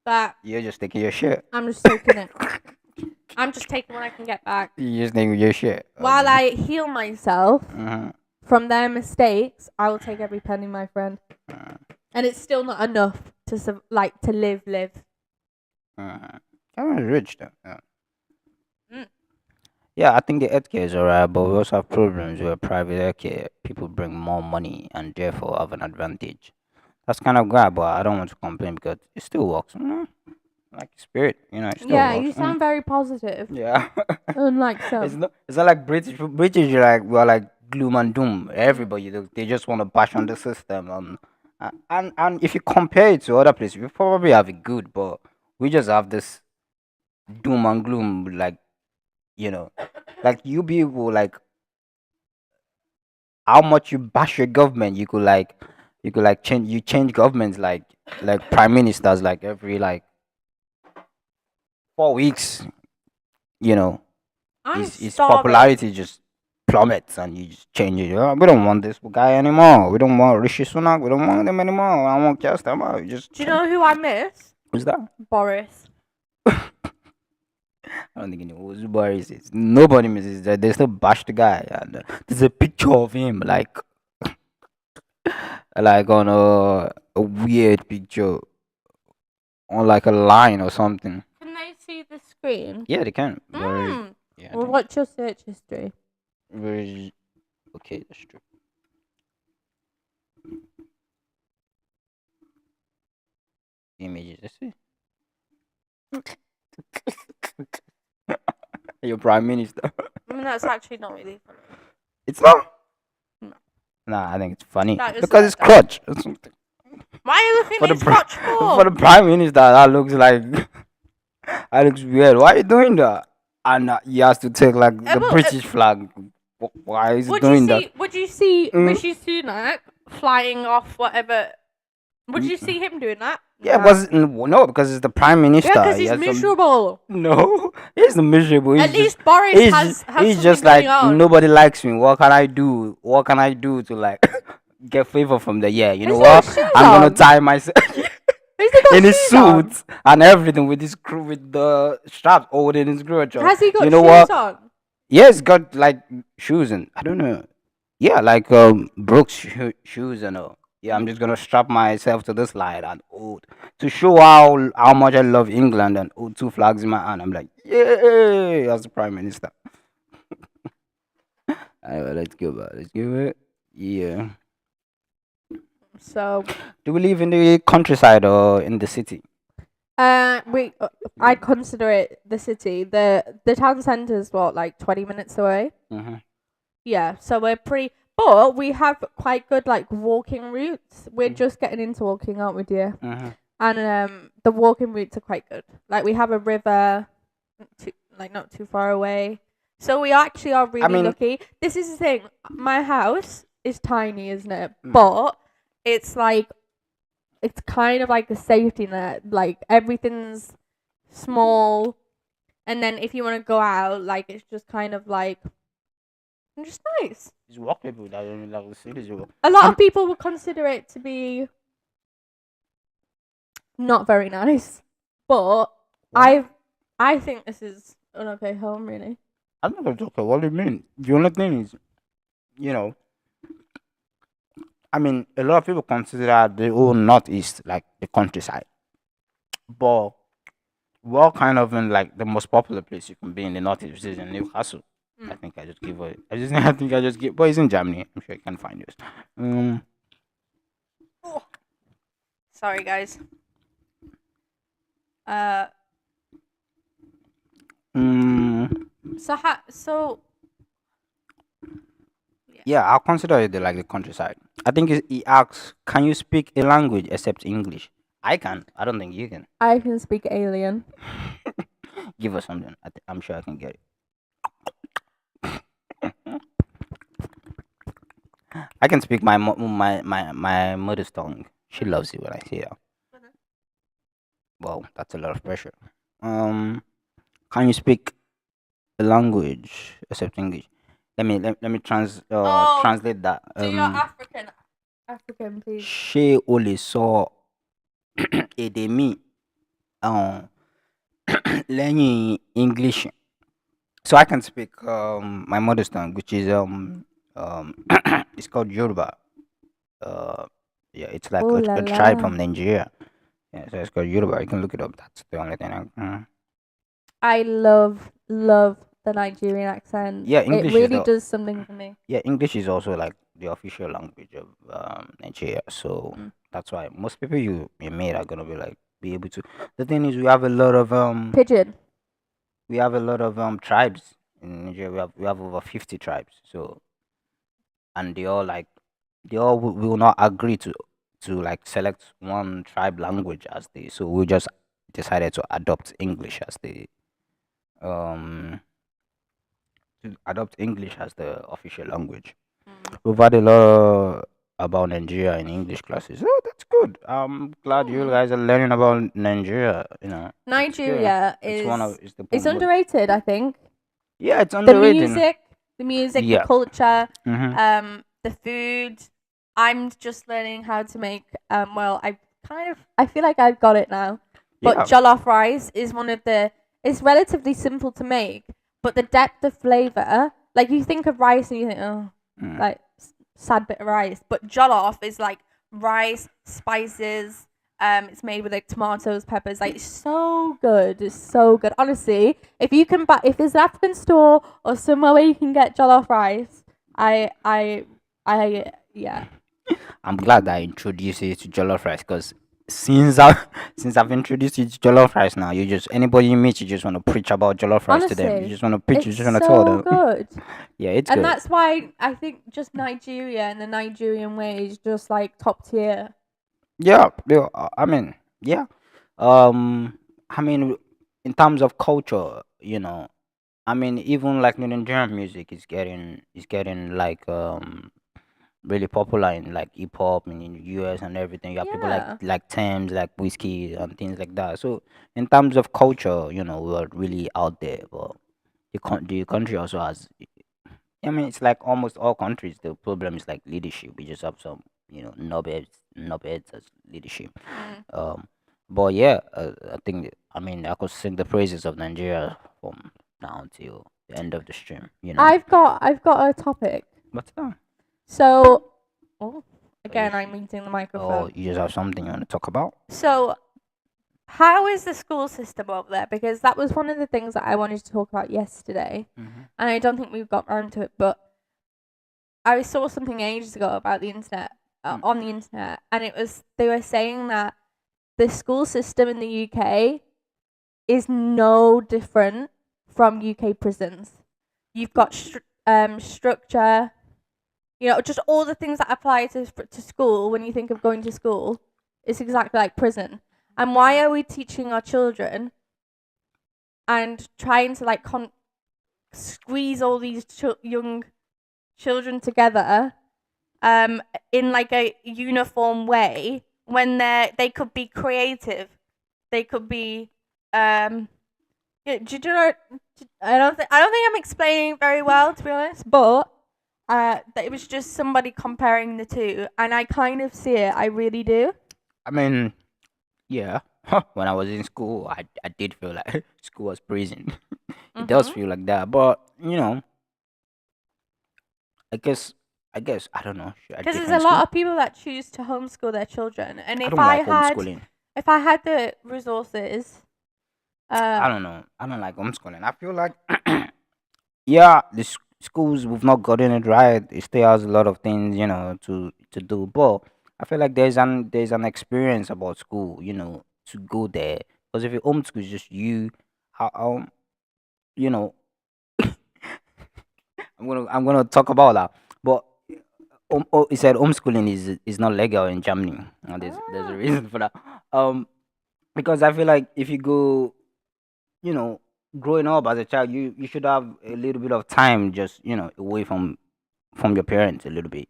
that You're just taking your shit. I'm just taking it. I'm just taking what I can get back. You're just taking your shit. While I heal myself Mhm. from their mistakes, I will take every penny, my friend. And it's still not enough to to live. I'm rich though. Yeah. Yeah, I think the healthcare is alright, but we also have problems where private healthcare people bring more money and therefore have an advantage. That's kind of bad, but I don't want to complain because it still works. Like spirit, it still Yeah, works. you sound very positive. Yeah. Unlike It's some. not like British like we're like gloom and doom. Everybody they just want to bash on the system and And if you compare it to other places, we probably have it good, but we just have this doom and gloom, like you know, like you people like how much you bash your government, you could like change governments like prime ministers like every like 4 weeks, you know, I'm his starving. popularity just plummets and you just change it. We don't want this guy anymore. We don't want Rishi Sunak. We don't want them anymore. I want Keir. Just Do you know who I miss? who's that? Boris. I don't think he knows who Boris is. Nobody misses that. They still bash the guy, and there's a picture of him like on a weird picture on like a line or something. Can they see the screen? Yeah, they can. Yeah, Well, what's your search history? very okay. That's true. Images. Let's see. Your prime minister. I mean, that's actually not really funny. It's not. No. Nah, I think it's funny That is because it's that. crutch. Why are you looking For at the his pri- crotch For the for? prime minister, that looks like that looks weird. Why are you doing that? And he has to take like the well, British flag. Why is he Would doing you that? see? Would you see Mm. Rishi Sunak flying off whatever? Would you see him doing that? Yeah, no, because it's the prime minister. Yeah, because He he's has some- miserable. No, he's miserable. At least Boris he's, has he's something just going like on. nobody likes me. What can I do? What can I do to like get favor from the yeah? You know Has he got what? shoes I'm gonna on? tie myself Has he got in his shoes on? suit and everything with his crew with the straps holding his crotch. Has he got You know shoes what? on? Yeah, he's got like shoes and I don't know. Yeah, like Brooks shoes and yeah, I'm just gonna strap myself to this line and hold to show how much I love England and hold two flags in my hand. I'm like, yay, as the prime minister. Anyway, let's go back. Let's give it. Yeah. So, Do we live in the countryside or in the city? I'd consider it the city. The town centre is what, like 20 minutes away. Mm-hmm. Yeah, so we're pretty. But we have quite good like walking routes. We're just getting into walking, aren't we, dear? Mm-hmm. And the walking routes are quite good. Like we have a river, not too far away. So we actually are really mean- lucky. This is the thing. My house is tiny, isn't it? Mm. But it's like, it's kind of like a safety net. Like everything's small, and then if you want to go out, like it's just kind of like, just nice. It's walkable. I don't like the cities. A lot of people would consider it to be not very nice, but I think this is an okay home, really. I'm not gonna talk about what do you mean. The only thing is, you know, I mean, a lot of people consider the whole northeast like the countryside, but we're all kind of in like the most popular place you can be in the northeast, which is in Newcastle. I think I just give it. I think I just give. But it's in Germany. I'm sure you can find this. Sorry, guys. So Yeah, I'll consider it like the countryside. I think he asks, "Can you speak a language except English?" I can. I don't think you can. I can speak alien. Give us something. I'm sure I can get it. I can speak my mother's tongue. She loves it when I say that. Well, that's a lot of pressure. Can you speak a language except English? Let me translate that. So you're African. African, please. Ṣé o lè sọ èdè mi lẹ́yìn English? So I can speak my mother's tongue, which is it's called Yoruba. Yeah, it's like Ooh la a tribe la. from Nigeria. Yeah, so it's called Yoruba. You can look it up. That's the only thing. I love the Nigerian accent. Yeah, English It is really the- does something for me. Yeah, English is also like the official language of Nigeria. So that's why most people you meet are gonna be able to. The thing is, we have a lot of Pigeon. tribes in Nigeria. We have over 50 tribes. So, and they all will not agree to to like select one tribe language as the, so we just decided to adopt English as the um official language. Mm. We've had a lot about Nigeria in English classes. Oh, that's good. I'm glad you Mm. guys are learning about Nigeria. You know, it's good. Nigeria It's one of is it's the it's one. underrated, I think. Yeah, it's The underrated. music, the Yeah. culture, Mm-hmm. the food. I'm just learning how to make well, I feel like I've got it now. But Yeah. jollof rice is one of the it's relatively simple to make, but the depth of flavor, like you think of rice and you think, oh, Mm. like sad bit of rice, but jollof is like rice, spices, it's made with like tomatoes, peppers. Like it's so good. It's so good. Honestly, if you can buy, if there's an African store or somewhere where you can get jollof rice, yeah. I'm glad I introduced you to jollof rice because since I since I've introduced you to jollof rice now, you just anybody you meet, you just want to preach about jollof rice to them. You Honestly, just want to preach. You it's just want to tell so them. good. Yeah, it's And good. that's why I think just Nigeria and the Nigerian way is just like top tier. Yeah, yeah. I mean, yeah. Um, I mean, in terms of culture, I mean, even like Nigerian music is getting like really popular in like hip hop and in the US and everything. You have people like Yeah. Thames, like Whiskey and things like that. So in terms of culture, we're really out there. But the country also has. I mean, it's like almost all countries. The problem is like leadership. We just have some, knobheads as leadership. Mm. But yeah, I think I mean I could sing the praises of Nigeria from now until the end of the stream. I've got a topic. What's that? So, oh, again, you- I'm meeting the Oh, microphone. you just have something you want to talk about? So, how is the school system over there? Because that was one of the things that I wanted to talk about yesterday, Mm-hmm. and I don't think we've got around to it. But I saw something ages ago about the internet, on the internet, and they were saying that the school system in the UK is no different from UK prisons. You've got structure, just all the things that apply to school when you think of going to school. It's exactly like prison. And why are we teaching our children and trying to like squeeze all these young children together in like a uniform way when they could be creative, they could be do you know? I don't think I'm explaining very well, to be honest, but that it was just somebody comparing the two, and I kind of see it. I really do. I mean, yeah. When I was in school, I did feel like school was prison. It does Mhm. feel like that, but I guess I don't know. At Because there's a different school, lot of people that choose to homeschool their children, and I don't like homeschooling. if I had the resources, I don't know. I don't like homeschooling. I feel like, yeah, the schools we've not gotten it right. It still has a lot of things, to do. But I feel like there's an experience about school, to go there. Because if you homeschool, it's just you, how you know, I'm gonna talk about that. But he said homeschooling is not legal in Germany. And there's a reason for that. Because I feel like if you go, you know, growing up as a child, you should have a little bit of time just away from your parents a little bit,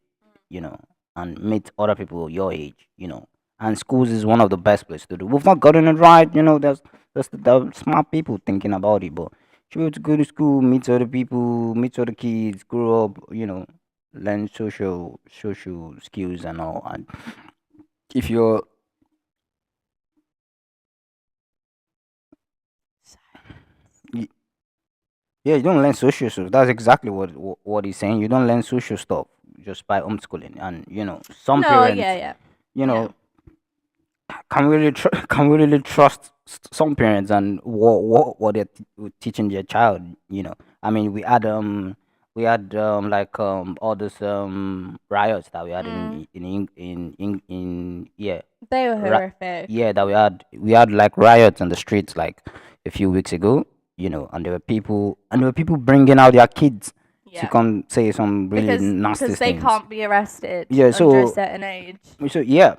and meet other people your age, And schools is one of the best places to do. We've not gotten it right, there's the smart people thinking about it, but should be able to go to school, meet other people, meet other kids, grow up, learn social skills and all. And if you're y- yeah, you don't learn social stuff. That's exactly what he's saying. You don't learn social stuff just by homeschooling, and some no, parents, yeah. you know, can we really trust some parents and what they're teaching their child. I mean, we had like all those riots that we had in yeah, They were ri- horrific. yeah, that we had like riots on the streets like a few weeks ago, and there were people bringing out their kids, Yeah. to come say some really nasty because they things. can't be arrested Yeah, under a so certain age.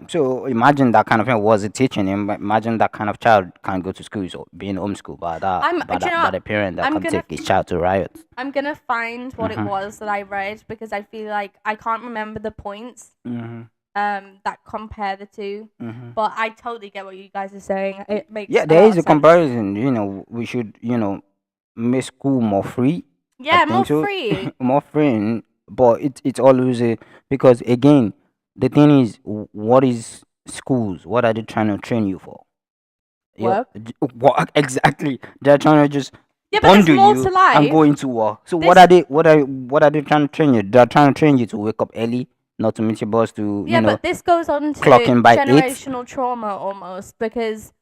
so imagine that kind of thing was it teaching him. Imagine that kind of child can't go to school, so being homeschooled by Do you know by what? the parent that I'm can gonna take his child to riot. I'm gonna find what it Mhm. was that I read because I feel like I can't remember the points that compare the two. But I totally get what you guys are saying. It makes Yeah, a there lot is of a sense. comparison. We should make school more free. I Yeah, more think so. free. More free, but it's always a because again, the thing is, what is schools? What are they trying to train you for? Work. What exactly? They're trying to just Yeah, but there's bundle more you to life. and go into war. So what This- are they? What are they trying to train you? They're trying to train you to wake up early, not to meet your boss, to Yeah, but this goes on to clock in by 8. generational trauma almost because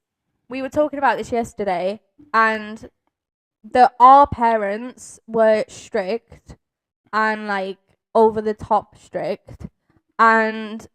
we were talking about this yesterday and our parents were strict and like over the top strict and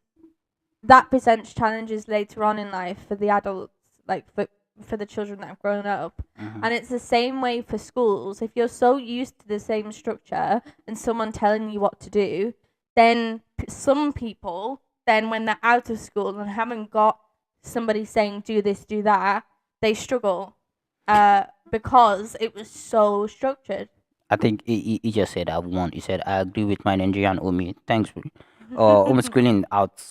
that presents challenges later on in life for the adults, like for the children that have grown up. And it's the same way for schools. If you're so used to the same structure and someone telling you what to do, then some people, then when they're out of school and haven't got somebody saying do this, do that, they struggle because it was so structured. I think he just said I've won. He said I agree with my Nigerian Omi. Thanks. Homeschooling out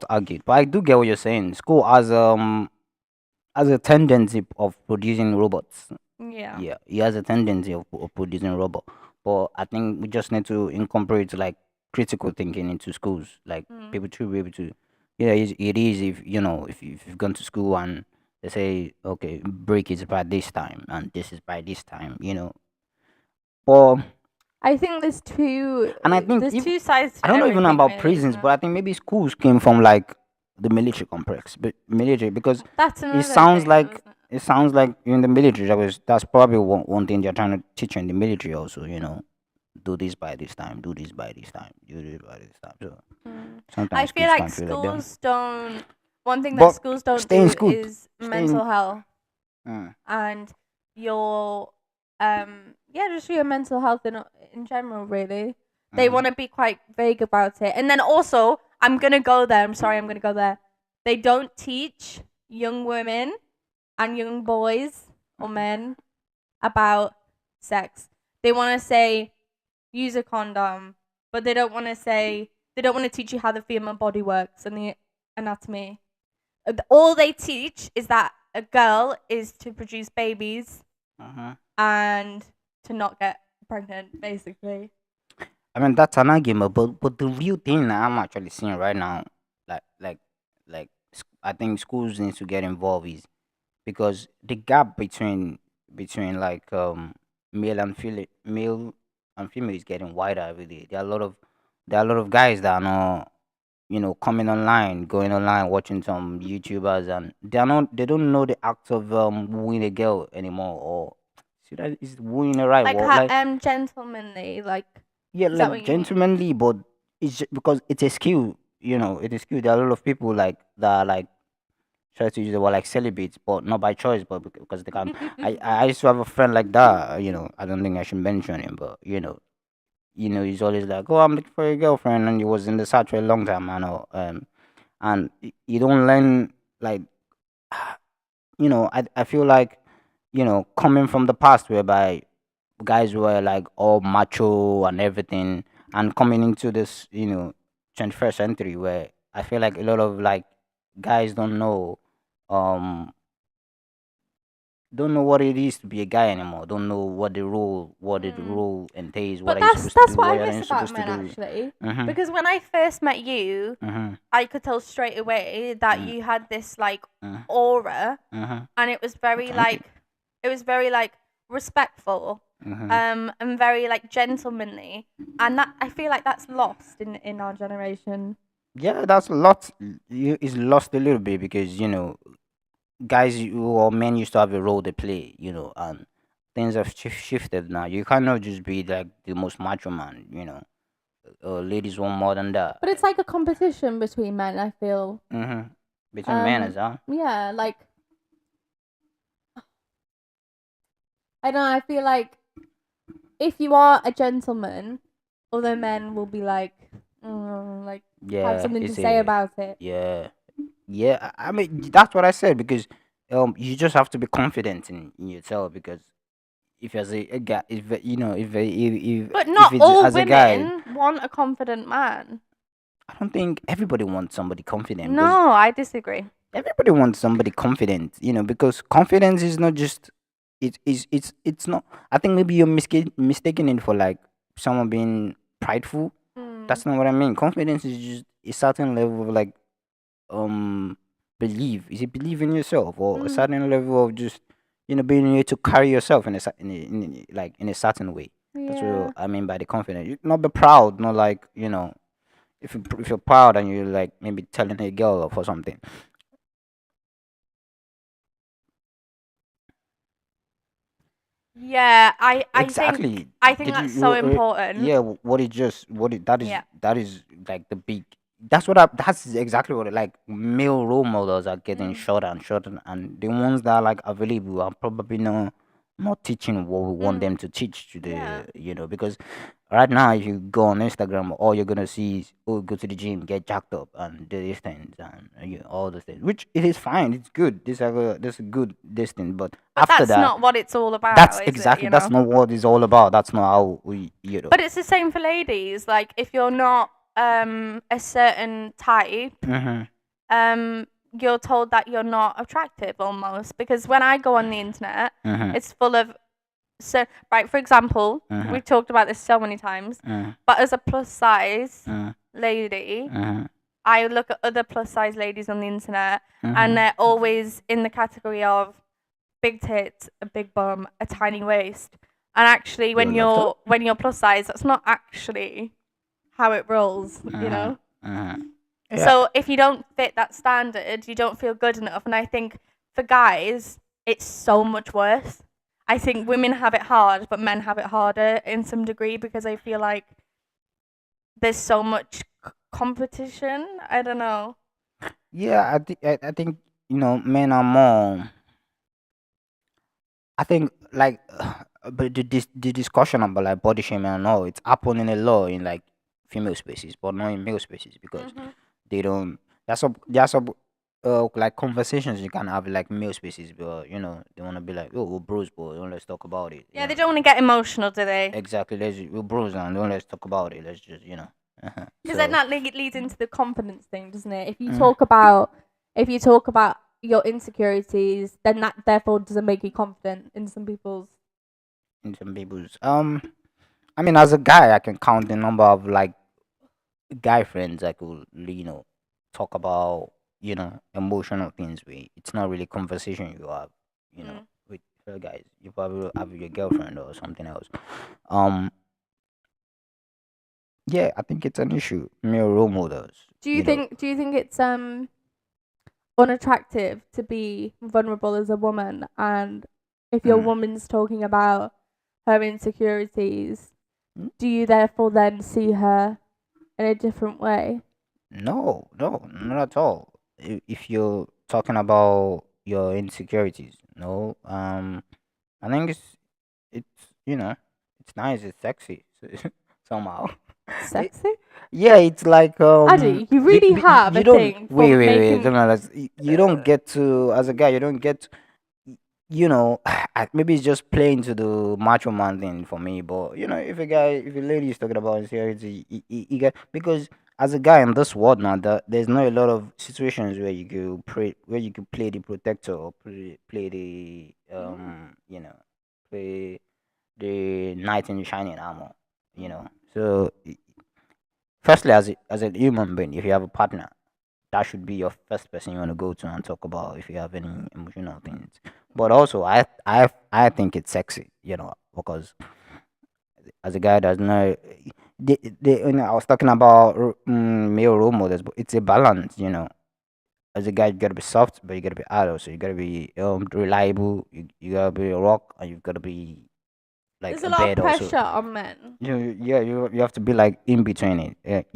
argued, but I do get what you're saying. School has a tendency of producing robots. Yeah. Yeah, he has a tendency of producing robot. But I think we just need to incorporate like critical thinking into schools. Like people to be able to, yeah, it is if if you've gone to school and they say okay break is by this time and this is by this time. But I think there's two. and I think there's two sides to I don't know even everything, about really, prisons, isn't but there? I think maybe schools came from like the military complex, but military because That's another it sounds thing, like isn't it? it sounds like in the military. That's probably one thing they're trying to teach you in the military also. Do this by this time, do this by this time, do this by this time. So I sometimes feel schools like can feel like them. schools don't. One thing that But schools don't stay in do school. is Stay mental in. health Mm. and your just your mental health in general. Really, they want to be quite vague about it. And then also, I'm gonna go there. I'm sorry, I'm gonna go there. They don't teach young women and young boys or men about sex. They want to say use a condom, but they don't want to teach you how the female body works and the anatomy. All they teach is that a girl is to produce babies and to not get pregnant, basically. I mean that's an argument, but the real thing that I'm actually seeing right now, like like I think schools need to get involved is because the gap between like male and female is getting wider every day. There are a lot of guys that are not coming online, going online, watching some YouTubers, and they don't know the act of wooing a girl anymore, or see that is wooing the right Like word, like gentlemanly, like yeah, is that like what you mean? gentlemanly, but it's because it's a skill, it is skill. There are a lot of people like that, like try to use the word like celibates, but not by choice, but because they can. I used to have a friend like that. I don't think I should mention him, but he's always like, "Oh, I'm looking for a girlfriend," and he was in the search for a long time, I know. And you don't learn like, I feel like, coming from the past whereby guys were like all macho and everything, and coming into this, 21st century where I feel like a lot of like guys um don't know what it is to be a guy anymore. Don't know what the role entails. What But are you supposed to that's do? what What I are you miss about supposed to men do? actually. Mhm. Because when I first met you, Mhm. I could tell straight away that you had this like aura, Mhm. and it was very Thank you. like respectful, Mhm. and very like gentlemanly, and that I feel like that's lost in our generation. Yeah, that's a lot. It's lost a little bit because guys or men used to have a role to play. And things have shifted now. You cannot just be like the most macho man. Ladies want more than that. But it's like a competition between men. I feel. Mhm. Between men as well. Yeah, like I don't know. I feel like if you are a gentleman, other men will be like, have Yeah, something to it's say a about it. yeah, yeah. I mean, that's what I said because you just have to be confident in yourself because if as a guy, if you know, But if not it's all as a guy, women want a confident man. I don't think everybody wants somebody confident because No, I disagree. everybody wants somebody confident, because confidence is not just it's not. I think maybe you're mistaking it for like someone being prideful. That's not what I mean. Confidence is just a certain level of like belief. Is it believe in yourself or a certain level of just being able to carry yourself in a like in a certain way. That's Yeah. what I mean by the confidence. Not be proud, not like if you're proud and you're like maybe telling a girl off or something. Yeah, Exactly. I think Did that's you? so important. Yeah. What it just what it that is Yeah. that is like the big. That's exactly what like male role models are getting shorter and shorter, and the ones that are like available are probably not teaching what we want them to teach to Yeah. the because right now if you go on Instagram all you're gonna see is go to the gym, get jacked up and do these things and all those things, which it is fine, it's good, this is good this thing, but But after that's that not what it's all about, that's is exactly it? that's not what it's all about. That's not how we But it's the same for ladies. Like if you're not a certain type, Mm-hmm. you're told that you're not attractive almost. Because when I go on the internet, Mm-hmm. it's full of for example, Mhm. we've talked about this so many times, Mm-hmm. but as a plus size Mm-hmm. lady, Mm-hmm. I look at other plus size ladies on the internet Mm-hmm. and they're always in the category of big tits, a big bum, a tiny waist. And actually when You love you're plus size, that's not actually how it rolls, you know? Mm-hmm. So if you don't fit that standard, you don't feel good enough. And I think for guys, it's so much worse. I think women have it hard, but men have it harder in some degree because I feel like there's so much competition. I don't know. Yeah, I think men are more. I think like, but the discussion about like body shaming and all, it's happening a lot in like female spaces, but not in male spaces because they don't. That's like conversations you can have like male spaces, but they want to be like, oh, we're bros, but don't let's talk about it. Yeah, they don't want to get emotional, do they? Exactly. We're bros and don't let's talk about it. Let's just Because So then that leads into the confidence thing, doesn't it? If you talk about your insecurities, then that therefore doesn't make you confident in some people's. in some people's I mean, as a guy, I can count the number of like guy friends I could talk about emotional things with. It's not really conversation you have with other guys. You probably have your girlfriend or something else. Um, yeah, I think it's an issue. Male role models. Do you think it's unattractive to be vulnerable as a woman, and if your Mm. woman's talking about her insecurities, Mm. do you therefore then see her in a different way? No, no, not at all. If you're talking about your insecurities, no. I think it's nice, it's sexy somehow. It- Sexy? yeah, it's like Addy, you really have you a don't thing for wait. making. No, you don't get to as a guy. You don't get. Maybe it's just playing to the macho man thing for me. But if a lady is talking about insecurity, you get because as a guy in this world now, there's not a lot of situations where you could play the protector or play the play the knight in shining armor. So firstly, as a human being, if you have a partner, that should be your first person you want to go to and talk about if you have any emotional things. But also, I think it's sexy, because as a guy that's not, I was talking about male role models, but it's a balance, As a guy, you gotta be soft, but you gotta be adult. So you gotta be reliable. You gotta be a rock, and you've gotta be like There's a a lot of bed also. pressure on men. You have to be like in between it.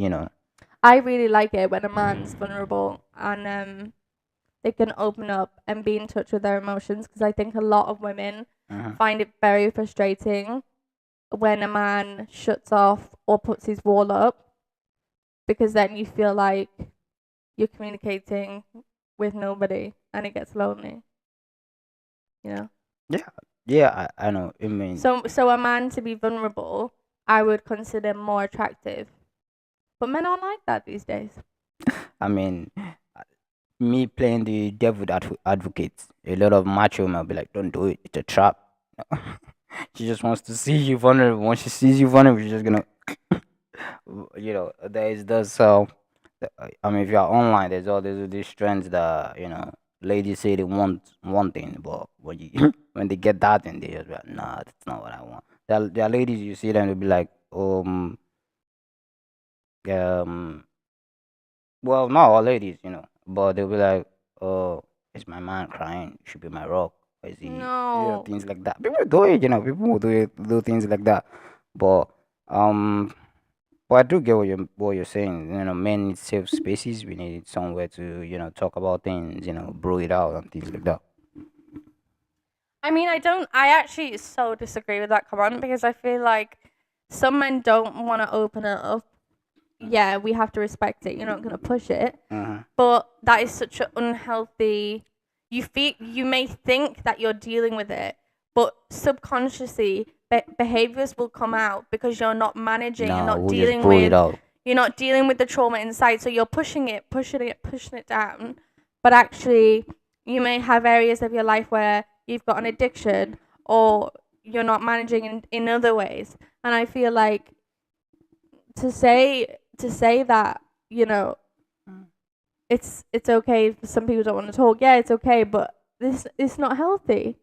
I really like it when a man's vulnerable and they can open up and be in touch with their emotions, because I think a lot of women Uh-huh. find it very frustrating when a man shuts off or puts his wall up, because then you feel like you're communicating with nobody and it gets lonely. You know? Yeah, I know. I mean, So a man to be vulnerable, I would consider more attractive. But men aren't like that these days. I mean, me playing the devil advocate. A lot of macho men will be like, "Don't do it. It's a trap." She just wants to see you vulnerable. Once she sees you vulnerable, she's just gonna, there is this. I mean, if you're online, there's all these trends that ladies say they want one thing, but when you when they get that thing, they just be like, "Nah, that's not what I want." There are ladies you see them, they'll be like, um, well, not all ladies, but they'll be like, "Oh, is my man crying? You should be my rock." Or is he, No. things like that. People do it, people will do things like that. But um, but I do get what you're saying. Men need safe spaces. We need somewhere to talk about things, bro it out and things like that. I mean, I actually so disagree with that comment because I feel like some men don't want to open it up. Yeah, we have to respect it. You're not going to push it. But that is such an unhealthy. You may think that you're dealing with it, but subconsciously behaviors will come out because you're not managing. You're No, not we'll just dealing bro it with. out. You're not dealing with the trauma inside, so you're pushing it down. But actually, you may have areas of your life where you've got an addiction or you're not managing in other ways. And I feel like to say that, it's okay if some people don't want to talk. Yeah, it's okay, but this it's not healthy.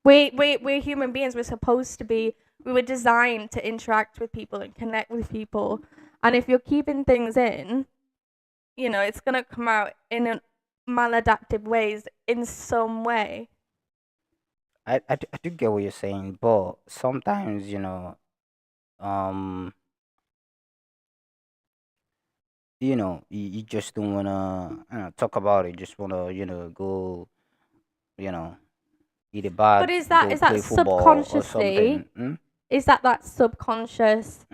We're human beings. We were designed to interact with people and connect with people. And if you're keeping things in, it's gonna come out in maladaptive ways in some way. I do get what you're saying, but sometimes um you just don't wanna talk about it. Just wanna go you know eat a But bat, is that go play football or subconsciously? something. Hmm? Is that subconscious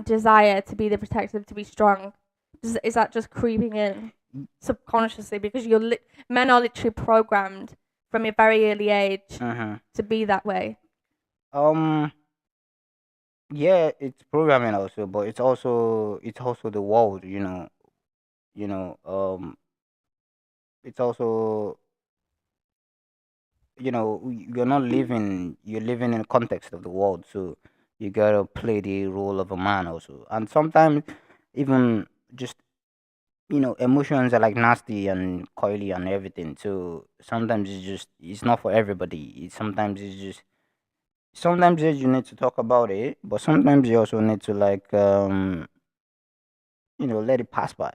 desire to be the protective, to be strong? Is that just creeping in subconsciously because men are literally programmed from a very early age to be that way? Um, yeah, it's programming also, but it's also the world. You know. It's also you're living in the context of the world, so you gotta play the role of a man also. And sometimes even just emotions are like nasty and coily and everything. So sometimes it's not for everybody. Sometimes you need to talk about it, but sometimes you also need to like let it pass by.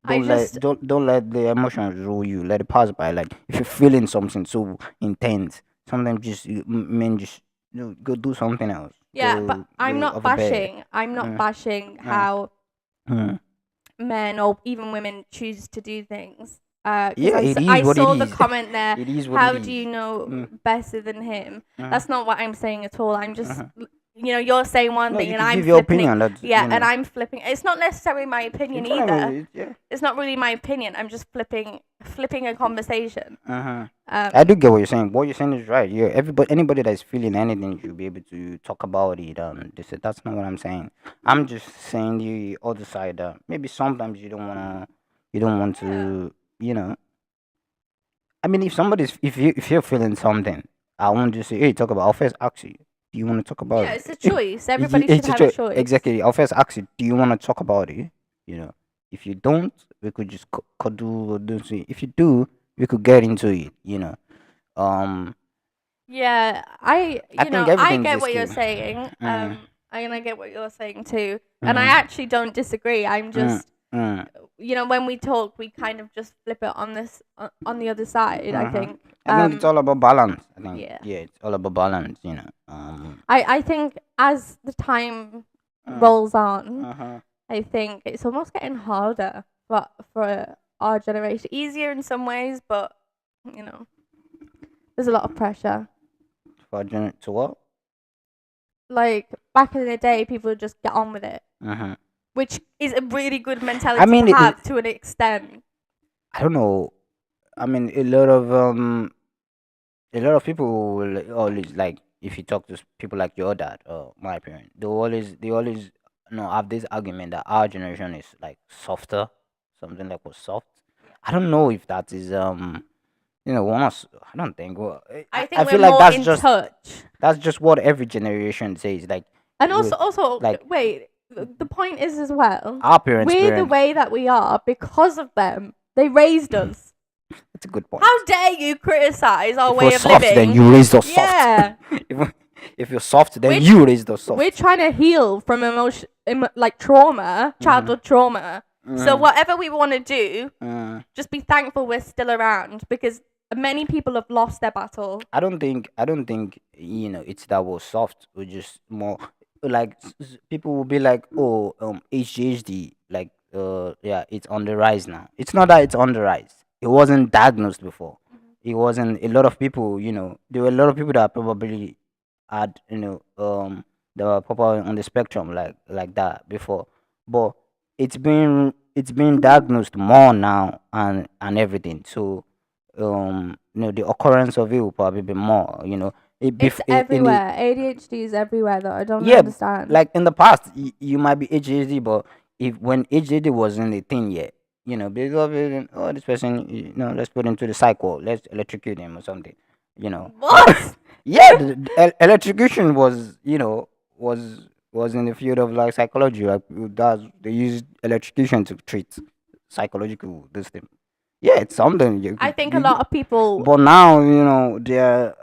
I just Don't let the emotions rule you. Let it pass by. Like if you're feeling something so intense, sometimes men just go do something else. yeah, but I'm Go not over there. bashing. I'm not Mm, bashing mm, how mm. men or even women choose to do things. Because Yeah, it I is what it saw the is. comment there. It is what it How do is. you know Mm, better than him? mm, That's not what I'm saying at all. I'm just, mhm. you're saying one No, thing you and can I'm give your flipping it. opinion. That's Yeah, and I'm flipping. It's not necessarily my opinion either. Yeah. It's not really my opinion. I'm just flipping a conversation. I Um, do get what you're saying. What you're saying is right. Yeah, anybody that's feeling anything should be able to talk about it. That's not what I'm saying. I'm just saying the other side. Maybe sometimes you don't want to, you know. I mean, if you're feeling something, I won't just say, hey, talk about. I'll first ask you, do you want to talk about yeah, it? it's a choice. Everybody should It's a have a choice. choice. Exactly. I'll first ask you, do you want to talk about it? If you don't, we could just cuddle or do something. If you do, we could get into it. Um, Yeah, I think I everything is get a what you're skill. saying. Mm, And I get what you're saying too. And I mm, actually don't disagree. I'm mm, just, mm, when we talk, we kind of just flip it on on the other side. I mhm. think. I think it's all about balance. I think Yeah. yeah, it's all about balance. I think as the time Mm, rolls on, uh-huh. I think it's almost getting harder for our generation. Easier in some ways, but you know, there's a lot of pressure. To what? like back in the day, people would just get on with it, Mhm. which is a really good mentality mean, to have to an extent. I don't know. I mean, a lot of people will always like if you talk to people like your dad or my parent, they always have this argument that our generation is like softer, something like was soft. I don't know if that is once I don't think. Well, I I think we're feel like more in touch. that's just what every generation says. Like And we also, like wait, the point is as well, our parents' we're the parents. way that we are because of them. They raised us. That's a good point. How dare you criticize our If way you're of soft, living? then you raised us Yeah. soft. if you're soft, then Which- you raised us soft. We're trying to heal from like trauma, childhood trauma. So whatever we want to do, just be thankful we're still around because many people have lost their battle. I don't think it's that was soft. Or just more like people will be like, oh, HGHD, like yeah, it's on the rise now. It's not that it's on the rise. It wasn't diagnosed before. It wasn't a lot of people. There were a lot of people that probably had they were proper on the spectrum like that before, but it's been diagnosed more now and everything. So the occurrence of it will probably be more. It's In the everywhere. ADHD is everywhere though. I don't yeah, understand. like in the past, you might be ADHD, but if when ADHD wasn't a thing yet, because oh, this person, let's put him to the cycle, let's electrocute him or something, you know. What? Yeah, electrocution was in the field of like psychology. Like they use electrocution to treat psychological this thing. Yeah, it's something. I think a lot of people. But now there are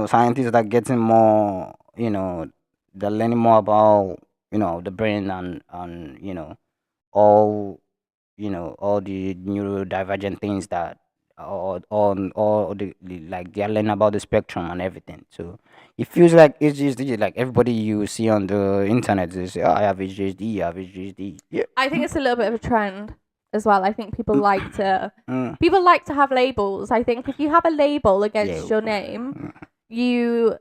scientists that are getting more. They're learning more about the brain and all all the neurodivergent things that all like they're learning about the spectrum and everything. So it feels like it's just like everybody you see on the internet is I have ADHD, I have ADHD. Yeah. I think it's a little bit of a trend as well. I think people like to Mm. people like to have labels. I think if you have a label against Yeah. your name, you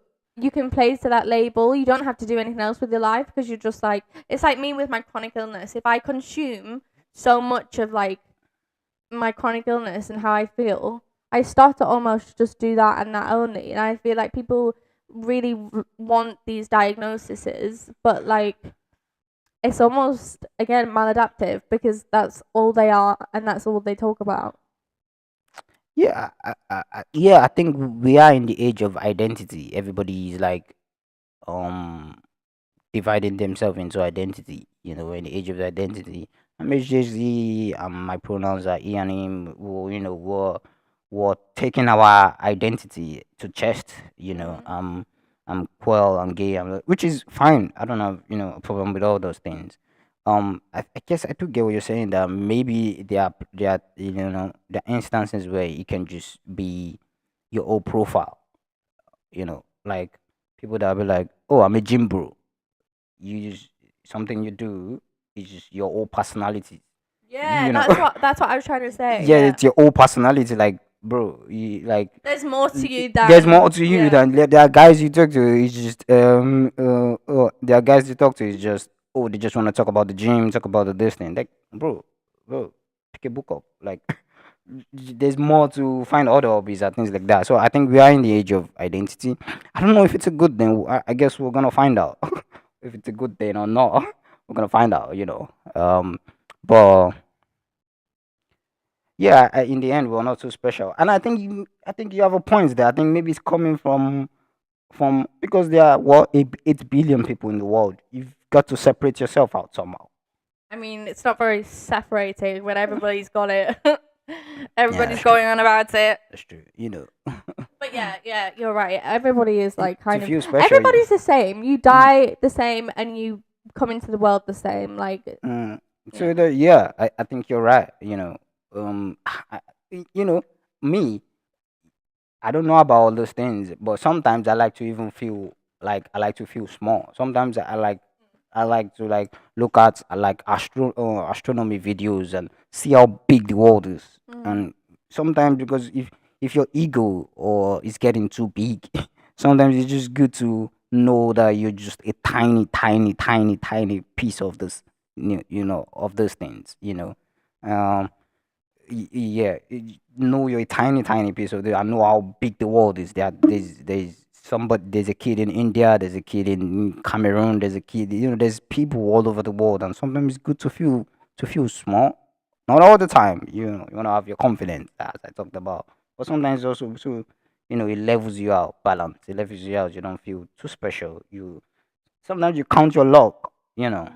can place to that label. You don't have to do anything else with your life because you're just like it's like me with my chronic illness. If I consume so much of like my chronic illness and how I feel, I start to almost just do that and that only. And I feel like people really want these diagnoses, but like it's almost again maladaptive because that's all they are and that's all they talk about. Yeah, I think we are in the age of identity. Everybody is like um dividing themselves into identity. In the age of identity, I'm HJZ. My pronouns are he and him. We're taking our identity to chest. I'm queer. I'm gay. Which is fine. I don't have a problem with all those things. I guess I do get what you're saying. That maybe there are there are instances where it can just be your old profile. Like people that will be like, oh, I'm a gym bro. You just something you do is just your whole personality. Yeah, You know. that's what I was trying to say. Yeah, it's your whole personality. Like, bro, you like. There's more to you than There's more to you yeah. than there are guys you talk to. It's just there are guys you talk to. It's just they just want to talk about the gym, talk about the this thing. Like, bro, pick a book up. Like, there's more to find other hobbies and things like that. So I think we are in the age of identity. I don't know if it's a good thing. I guess we're gonna find out if it's a good thing or not. We're gonna find out. But yeah, in the end, we're not too special. And I think you have a point there. I think maybe it's coming from because there are 8 billion people in the world. You've got to separate yourself out somehow. I mean, it's not very separating when everybody's got it. Everybody's that's going on about it. That's true. But yeah, you're right. Everybody is like To kind feel of. special, Everybody's the same. You die the same, and you come into the world the same. Like So I think you're right. I, me, I don't know about all those things, but sometimes I like to even feel like I like to feel small. Sometimes I like to like look at like astronomy videos and see how big the world is. And sometimes because if your ego or is getting too big, sometimes it's just good to know that you're just a tiny, tiny, tiny, tiny piece of this, of those things. Um, yeah, know you're a tiny, tiny piece of it. I know how big the world is. There's a kid in India, there's a kid in Cameroon, there's a kid, there's people all over the world, and sometimes it's good to feel small. Not all the time, you wanna have your confidence, as I talked about, but sometimes also, so it levels you out, balance. It levels you out. You don't feel too special. You sometimes you count your luck, you know.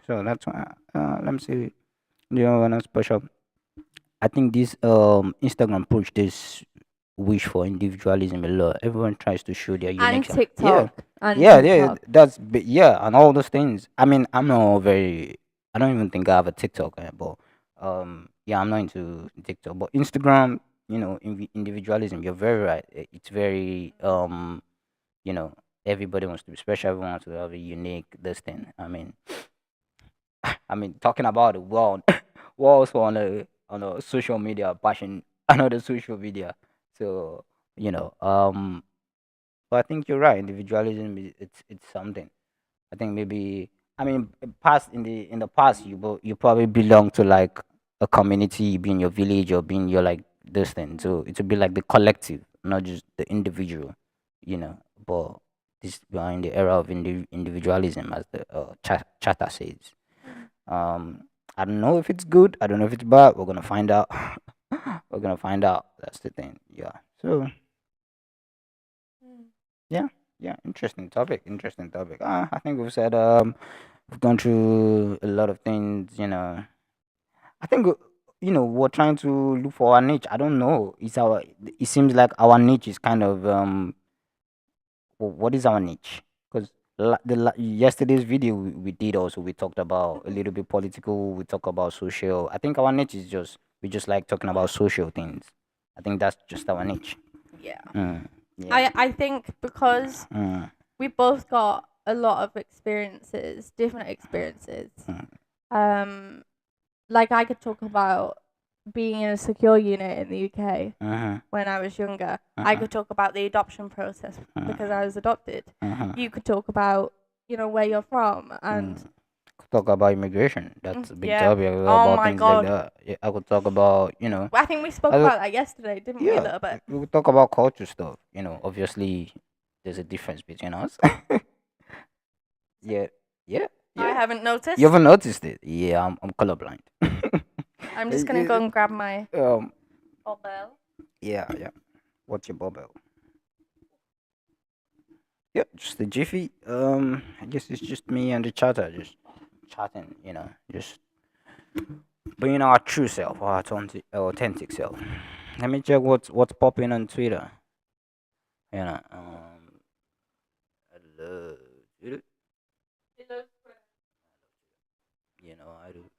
So that's why. Let me see. When I'm special, I think this Instagram push this wish for individualism a lot. Everyone tries to show their And unique. Yeah, TikTok. And yeah. TikTok. Yeah, and all those things. I mean, I'm not very. I don't even think I have a TikTok, but yeah, I'm not into TikTok. But Instagram, individualism. You're very right. It's very you know, everybody wants to be special. Everyone wants to have a unique this thing. I mean, talking about the world, we're also on a social media passion, another social media. So but I think you're right. Individualism is it's something. I think maybe I mean past in the past you probably belong to like a community, be in your village or be in your like this thing. So it would be like the collective, not just the individual. But this we are in the era of individualism, as the charter says. I don't know if it's good. I don't know if it's bad. We're gonna find out. We're gonna find out. That's the thing. Yeah. So yeah, yeah. Interesting topic. Interesting topic. I think we've said we've gone through a lot of things. I think we're trying to look for our niche. I don't know. It seems like our niche is kind of what is our niche? Because yesterday's video we did also, we talked about a little bit political. We talk about social. I think our niche is just we just like talking about social things. I think that's just our niche. Yeah. Yeah. I think because Mm, we both got a lot of experiences, different experiences. mm, Like I could talk about being in a secure unit in the UK uh-huh, when I was younger. I uh-huh, could talk about the adoption process because I was adopted. uh-huh. You could talk about, where you're from and Could talk about immigration. That's a big yeah. topic. Oh About my things like god. that. Yeah, I could talk about I think we spoke I could, about that yesterday, didn't we, a yeah, little bit? we could talk about culture stuff. Obviously, there's a difference between us. Yeah, yeah, I yeah. haven't noticed. You haven't noticed it? Yeah, I'm colorblind. I'm just gonna go and grab my Um, bobble. yeah, yeah. What's your bubble? Yeah, just a jiffy. I guess it's just me and the chatter, just chatting. Just being our true self, our authentic self. Let me check what's popping on Twitter. I love Twitter. I do.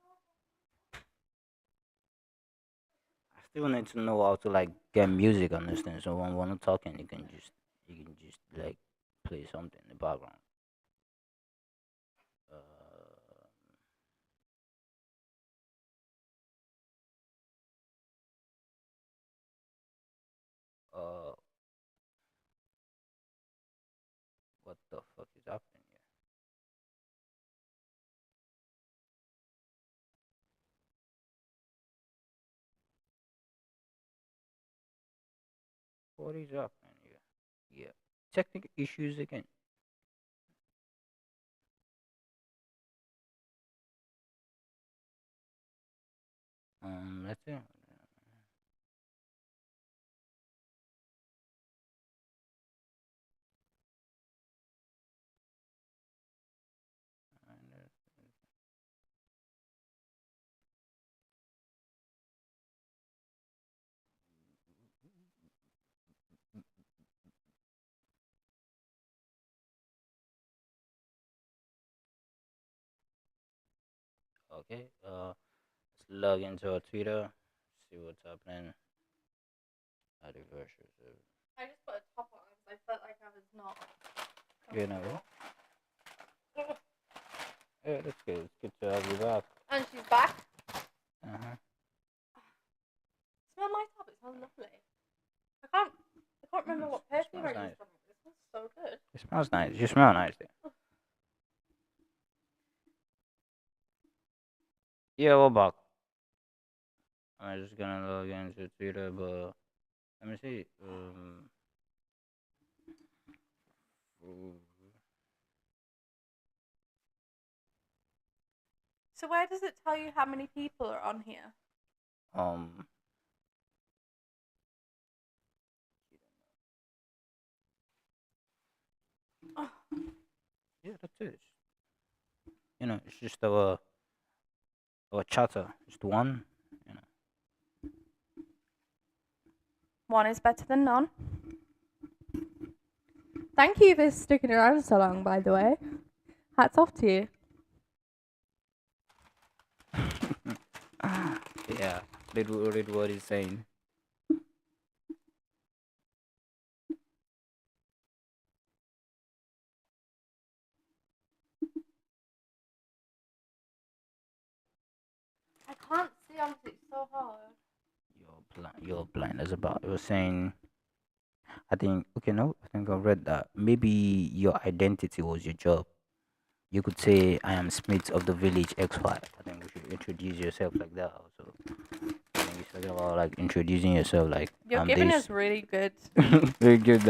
I still need to know how to like get music on this thing. So when I'm talking, you can just like play something in the background. Uh, uh, what the fuck is happening here? What is happening here? Yeah, technical issues again. Let's see. Okay. Let's log into our Twitter. See what's happening. Anniversary. I just put a top on because I felt like I was not. You know. Yeah, that's good. It's good to have you back. And she's back. Uh-huh. Smell my top. It smells lovely. I can't remember what perfume I Smells used nice. from it. It smells so good. It smells nice. You smell nice. Yeah, we're back. I'm just gonna log into Twitter, but let me see. So where does it tell you how many people are on here? um, Oh, yeah, that's it. It's just our chatter. Just one. You know. one is better than none. Thank you for sticking around so long, by the way. Hats off to you. Yeah, read what he's saying. I can't see honestly, it's so hard. You're blind as about. It was saying. I think okay. No, I think I read that. Maybe your identity was your job. You could say, "I am Smith of the village XY." I think we should introduce yourself like that. Also, I think it's talking about like introducing yourself. Like You're I'm giving this. us really good. Very good.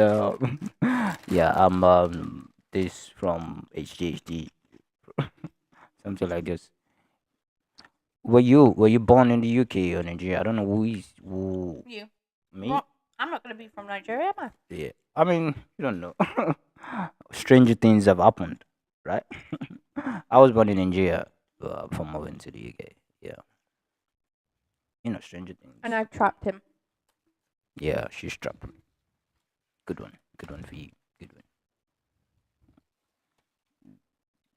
Yeah, I'm this from HDHD, something like this. Were you born in the UK or Nigeria? I don't know who You. me. What? I'm not gonna be from Nigeria, am I? Yeah, I mean you don't know. Stranger things have happened, right? I was born in Nigeria, from moving to the UK. Yeah, stranger things. And I've trapped him. Yeah, she's trapped. Good one for you. Good one.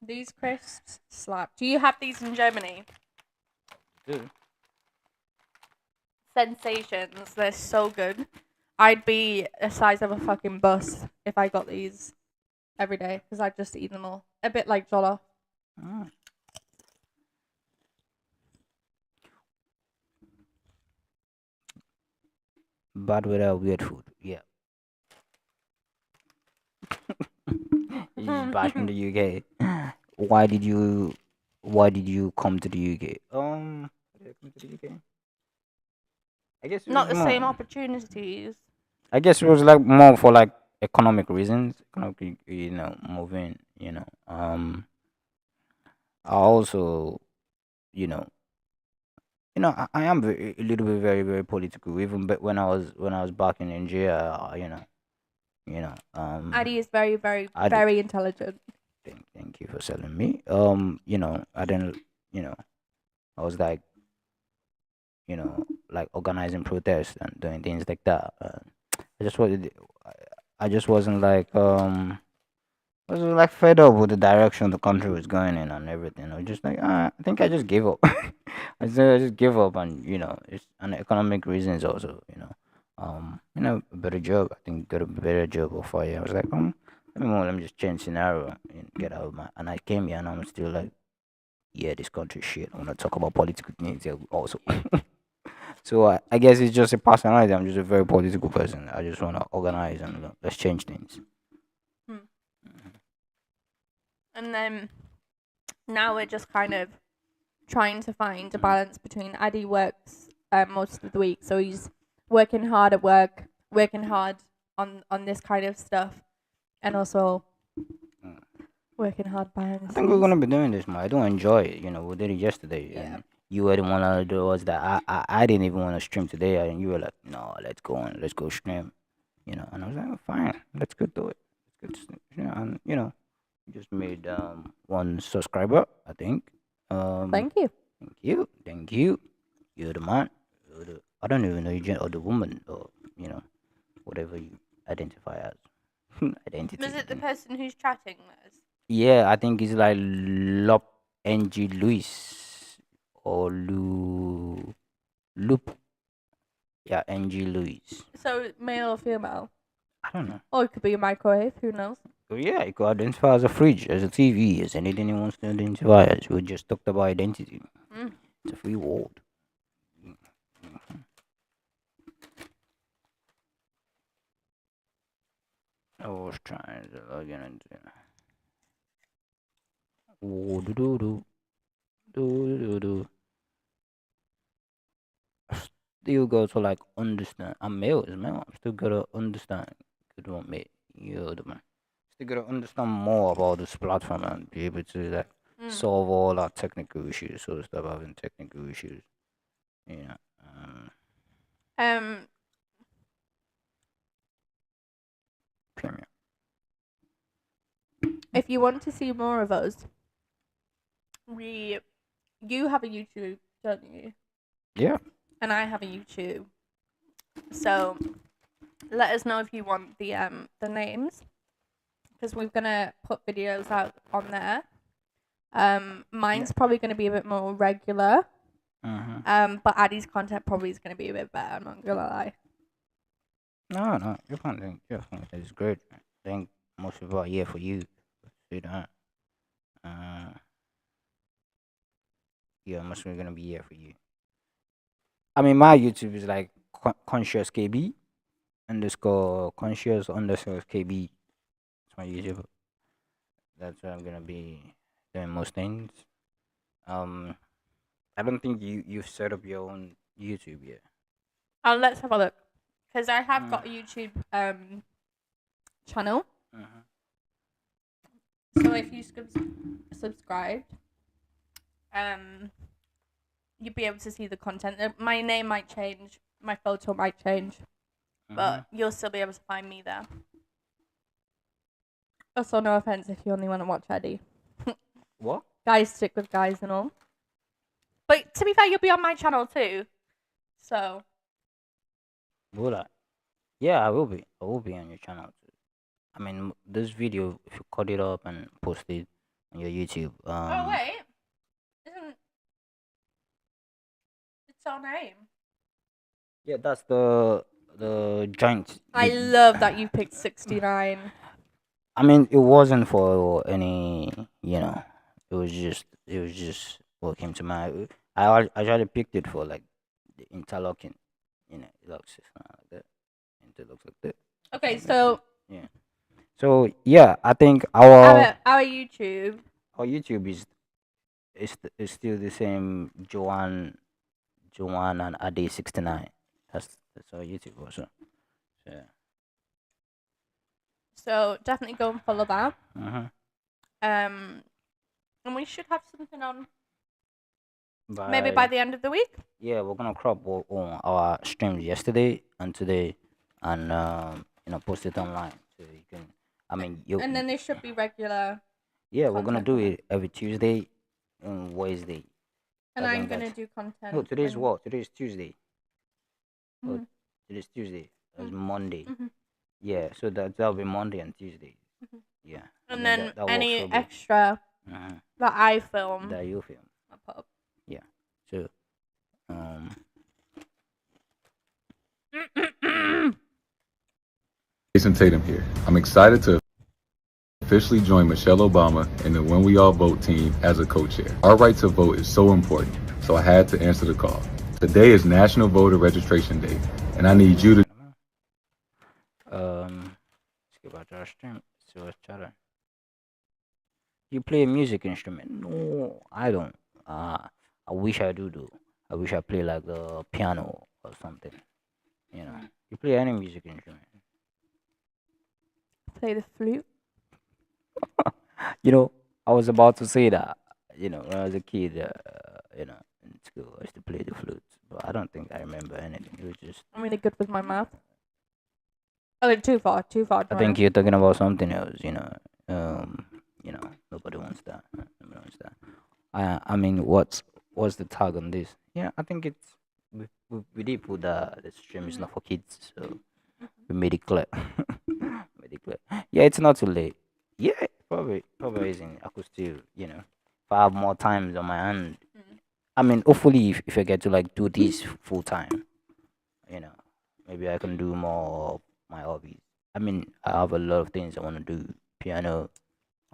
These crisps slap. Do you have these in Germany? Good. Sensations. They're so good. I'd be the size of a fucking bus if I got these every day because I'd just eat them all. A bit like Jollof. Mm. Bad weather, weird food. Yeah. He's back in the UK. Why did you come to the UK? Why did I come to the UK? I guess it Not was the same more. opportunities. I guess it was like more for like economic reasons. Economic, moving. I also, you know, I am a little bit very very political. Even but when I was back in Nigeria, Addy is very, very, I did. very intelligent. Thank you for telling me. I didn't. I was like organizing protests and doing things like that. I just wanted. I just wasn't like fed up with the direction the country was going in and everything. I was just like, I think I just gave up. I just give up, and it's and economic reasons also. A better job. I think got a better job offer. I was like, let me just change scenario and get out of my. And I came here, and I'm still like, yeah, this country shit. I want to talk about political things here also. So I guess it's just a personality. I'm just a very political person. I just want to organize and let's change things. Hmm. And then now we're just kind of trying to find a balance between Addy works most of the week, so he's working hard at work, working hard on this kind of stuff, and also Mm. working hard behind I the think we're scenes. gonna be doing this more. I don't enjoy it. We did it yesterday, Yeah. and you were the one of the ones that I didn't even want to stream today, and you were like, no, let's go stream, and I was like, oh, fine, let's go do it. Let's go, and just made one subscriber, I think. Thank you. Thank you. You're the man. I don't even know you or the woman or whatever you identify as. Identity. Was it the person who's chatting? Yeah, I think it's like Lop NG Luis or Loop. Yeah, NG Luis. So male or female? I don't know. Or it could be a microwave. Who knows? So yeah, it could identify as a fridge, as a TV, as anything he wants to identify as. We just talked about identity. Mm. It's a free world. I was trying to log in into. Oh, do do do do do do. Still got to like understand. I'm male, is male. I'm still gotta understand. Good one, mate. You the man. Still gotta understand more about this platform and be able to like solve all our technical issues. So stop having technical issues. Yeah. Um, Premium. if you want to see more of us, you have a YouTube, don't you? Yeah. And I have a YouTube. So let us know if you want the names, because we're gonna put videos out on there. Mine's probably gonna be a bit more regular. But Addy's content probably is gonna be a bit better. I'm not gonna lie. No, your content is great. I think most people are here for you. See that? Yeah, most people are gonna be here for you. I mean, my YouTube is like conscious KB underscore conscious underscore KB. It's my YouTube. That's where I'm gonna be doing most things. I don't think you've set up your own YouTube yet. Let's have a look, because I have got a YouTube channel. So if you subscribed, you'd be able to see the content. My name might change, my photo might change, but you'll still be able to find me there. Also, no offense if you only want to watch Eddie. What? Guys stick with guys and all. But to be fair, you'll be on my channel too. So. Will I? Yeah, I will be. I will be on your channel too. I mean, this video, if you cut it up and post it on your YouTube. Oh wait, isn't it's our name? Yeah, that's the joint. I love that you picked 69. I mean, it wasn't for any, it was just what came to mind. I actually picked it for like the interlocking, it looks like that. It looks like that. Okay, so Yeah. So yeah, I think our our YouTube. our YouTube is still the same. Joan and Ade 69. That's our YouTube also. Yeah. So definitely go and follow that. Uh-huh. And we should have something on maybe by the end of the week. Yeah, we're gonna crop on our streams yesterday and today, and post it online so you can. I mean, you. And then there should be regular. Yeah, we're gonna content do on it every Tuesday and Wednesday. And I I'm think gonna that's- do content. No, today's when- what? Today's Tuesday. Oh, Mhm. today's Tuesday. It's Monday. Mhm. Yeah, so that'll be Monday and Tuesday. Yeah. And yeah, then that works any so good. extra Uh-huh. that I film, That you film. I'll put up. Yeah. So, Jason Tatum here. I'm excited to officially join Michelle Obama and the When We All Vote team as a co-chair. Our right to vote is so important, so I had to answer the call. Today is National Voter Registration Day, and I need you to skip out our stream. So let's chatter. You play a music instrument? No, I don't. I wish I do though. I wish I play like the piano or something. You play any music instrument? Play the flute. I was about to say that. When I was a kid, in school, I used to play the flute, but I don't think I remember anything. It was just. I'm really good with my mouth. Oh, too far. I think you're talking about something else. Nobody wants that. Nobody wants that. I mean, what's the tag on this? Yeah, I think it's we did put the stream is not for kids, so we made it clear. Made it clear. Yeah, it's not too late. Yeah, probably isn't. I could still, if I have more times on my hand. I mean, hopefully, if I get to like do this full time, maybe I can do more of my hobbies. I mean, I have a lot of things I want to do. Piano.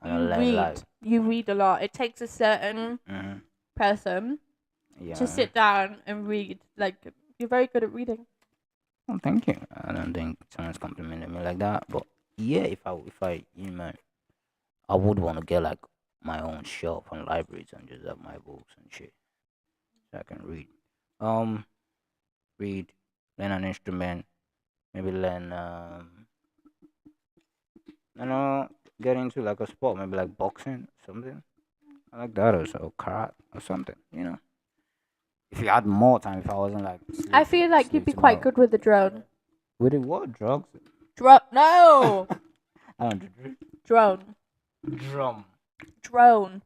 I You wanna learn read. live. You read a lot. It takes a certain person Yeah. to sit down and read. Like, you're very good at reading. Oh, thank you. I don't think someone's complimented me like that, but yeah, I would want to get like my own shelf and libraries and just have my books and shit so I can read. Um, read, learn an instrument, maybe learn you know, get into like a sport, maybe like boxing, something. I like that or karate or something, you know. If you had more time, if I wasn't like I feel like you'd slave be to my quite good with the drone. with the what drugs? No! I don't do Drone. drum. Drone.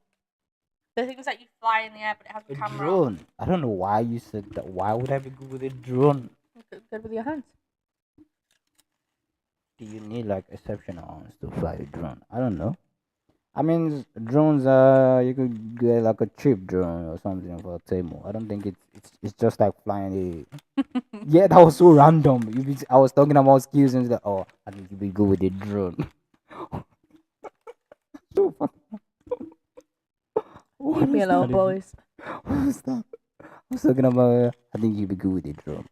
The things that you fly in the air, but it has a A camera. drone. I don't know why you said that. Why would I be good with a drone? Good with your hands. Do you need like exceptional arms to fly a drone? I don't know. I mean, drones. You could get like a cheap drone or something for Temu. I don't think it's just like flying a. Yeah, that was so random. I was talking about skills and like, oh, I think you'd be good with a drone. So fucking. What Leave me was alone, that even? boys. What was that? I was talking about. I think you'd be good with a drone.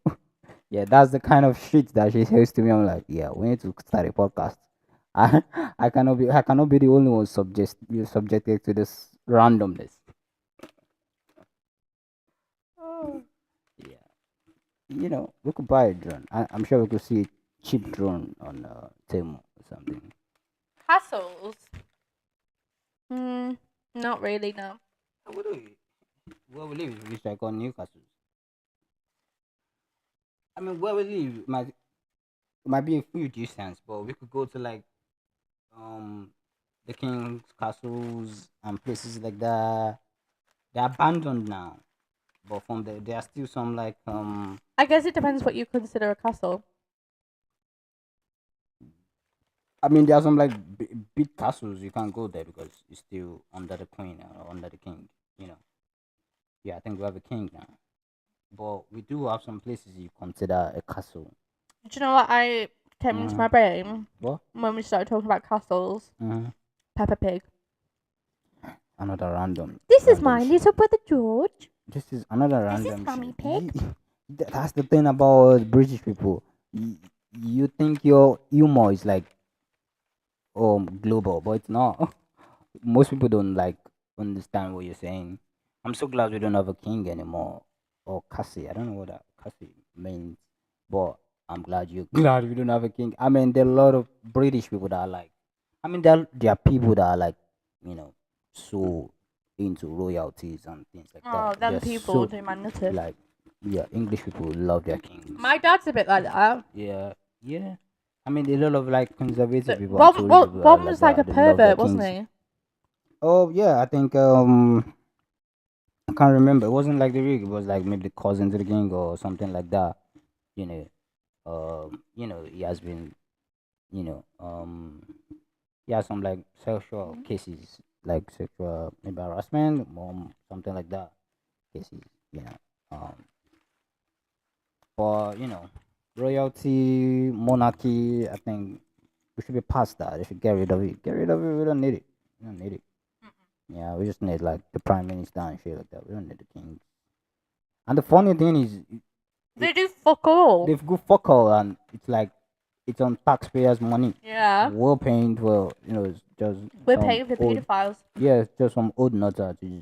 Yeah, that's the kind of shit that she says to me. I'm like, yeah, we need to start a podcast. I I cannot be the only one subjected to this randomness. Yeah, we could buy a drone. I'm sure we could see a cheap drone on Temu or something. Castles? Not really, no. Where do we? Where we live? We like on Newcastle. I mean, where we live might be a few distance, but we could go to like um the king's castles and places like that. They're abandoned now, but there are still some like I guess it depends what you consider a castle. I mean there are some like big castles you can't go there because it's still under the queen or under the king. You know, yeah, I think we have a king now, but we do have some places you consider a castle. Do you know what I came into my brain What? when we started talking about castles? Peppa Pig. Another random. This is random my shit. little brother George. This is another This is random Mummy shit. Pig. That's the thing about British people. You think your humor is like global, but it's not. Most people don't like understand what you're saying. I'm so glad we don't have a king anymore or Cassie. I don't know what that Cassie means, but I'm glad you glad we don't have a king. I mean, there are a lot of British people that are like. I mean, there are people that are like, so into royalties and things like Oh, that. them They're people so do my nutter. like, yeah, English people love their kings. My dad's a bit like that. Yeah, yeah. I mean, a lot of like conservative people and Ron, Tory well, people are Ron like was like a that. They love their pervert, wasn't kings. he? Oh yeah, I think I can't remember. It wasn't like the rig. It was like maybe the cousin to the king or something like that. You know, he has been, you know, he has some like sexual cases, like sexual maybe harassment, something like that cases. You know, but royalty, monarchy. I think we should be past that. They should get rid of it. Get rid of it. We don't need it. We don't need it. Yeah, we just need like the prime minister and shit like that. We don't need the king. And the funny thing is, They do fuck all. they've go fuck all, and it's like it's on taxpayers' money. Yeah. We're paying for it's just We're some paying for old, pedophiles. yeah, it's just some old nutter to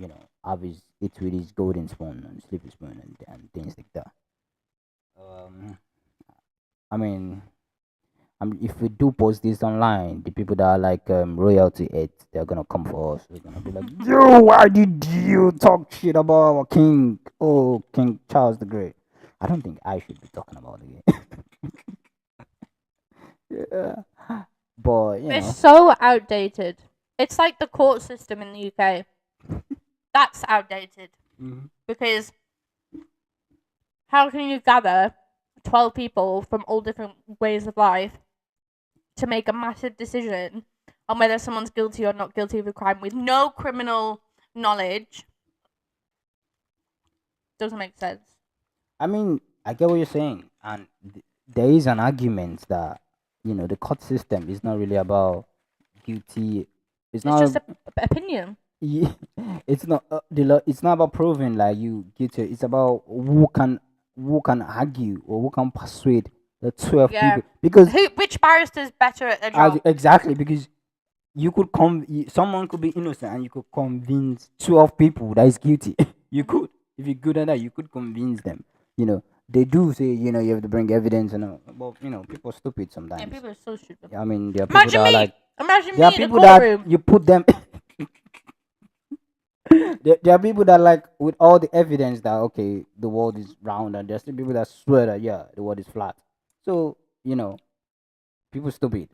just have his eat with his golden spoon and sleep his spoon and things like that. I mean, if we do post this online, the people that are like royalty aides, they're gonna come for us. They're gonna be like, "Yo, why did you talk shit about our king? Oh, King Charles the Great." I don't think I should be talking about it. Yeah, but It's so outdated. It's like the court system in the UK. That's outdated. Because how can you gather 12 people from all different ways of life to make a massive decision on whether someone's guilty or not guilty of a crime with no criminal knowledge? Doesn't make sense. I mean, I get what you're saying, and there is an argument that the court system is not really about guilty. It's It's not. just an opinion. Yeah, it's not it's not about proving like you guilty. It's about who can argue or who can persuade the 12 Yeah. people, because Which barrister is better at their job? exactly, because you could someone could be innocent and you could convince 12 people that is guilty. You Mm-hmm. could, if you're good at that, you could convince them. You know, they do say, you have to bring evidence and all, but people are stupid Yeah, sometimes. people are so stupid. I mean, there are people that Imagine are me. like, Imagine there are me in the people that courtroom. you put them. There are people that, like, with all the evidence that okay, the world is round, and there's still people that swear that yeah, the world is flat. So people stupid,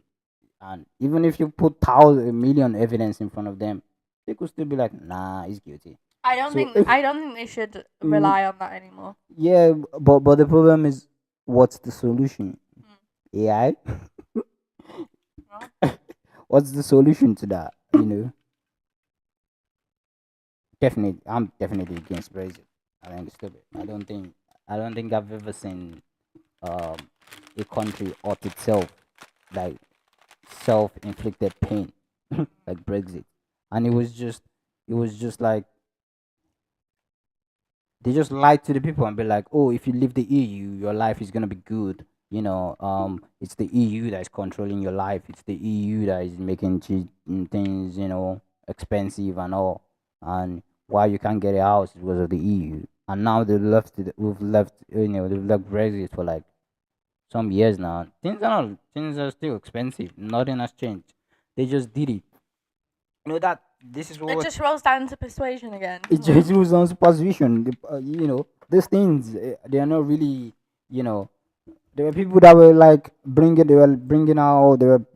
and even if you put thousand, a million evidence in front of them, they could still be like, nah, he's guilty. So I don't think they should mm, rely on that anymore. yeah, but the problem is, what's the solution? Mm. AI. Well, What's the solution to that? Definitely, I'm definitely against Brexit. I think it's stupid. I don't think I've ever seen um a country off itself, like, self-inflicted pain like Brexit, and it was just like they just lied to the people and be like, oh, if you leave the EU, your life is gonna be good. It's the EU that is controlling your life. It's the EU that is making things, expensive and all. And why you can't get a house is because of the EU. And now they've left Brexit for like some years now. Things are still expensive. Nothing has changed. They just did it. That this is it what just rolls down to persuasion again. it just was on supervision. These things, they are not really, you know, there were people that were like they were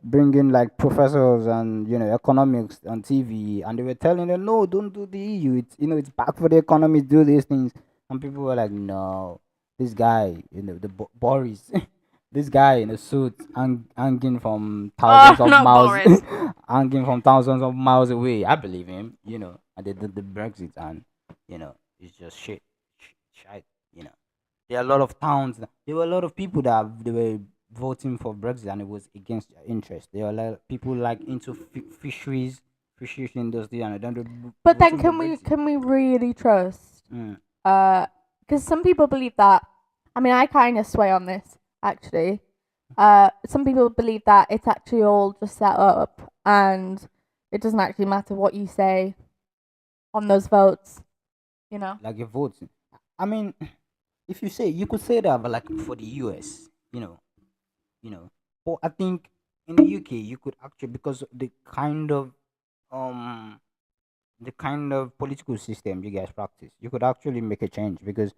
bringing like professors and, economics on TV, and they were telling them, no, don't do the EU. It's bad for the economy. Do these things, and people were like, no, this guy, Boris, this guy in a suit, hanging from Oh, thousands of not miles, Boris. hanging from thousands of miles away. I believe him, and they did the Brexit, and it's just shit, you know. There are a lot of towns. There were a lot of people that they were voting for Brexit, and it was against their interest. There were a lot of people like into fisheries industry, and then they're But then voting for Brexit. can we really trust? Mm. Because some people believe that. I mean, I kind of sway on this actually. Some people believe that it's actually all just set up, and it doesn't actually matter what you say on those votes. You know. Like your votes. I mean, if you could say that, but like for the US, you know. But I think in the UK you could actually, because of um the kind of political system you guys practice, you could actually make a change, because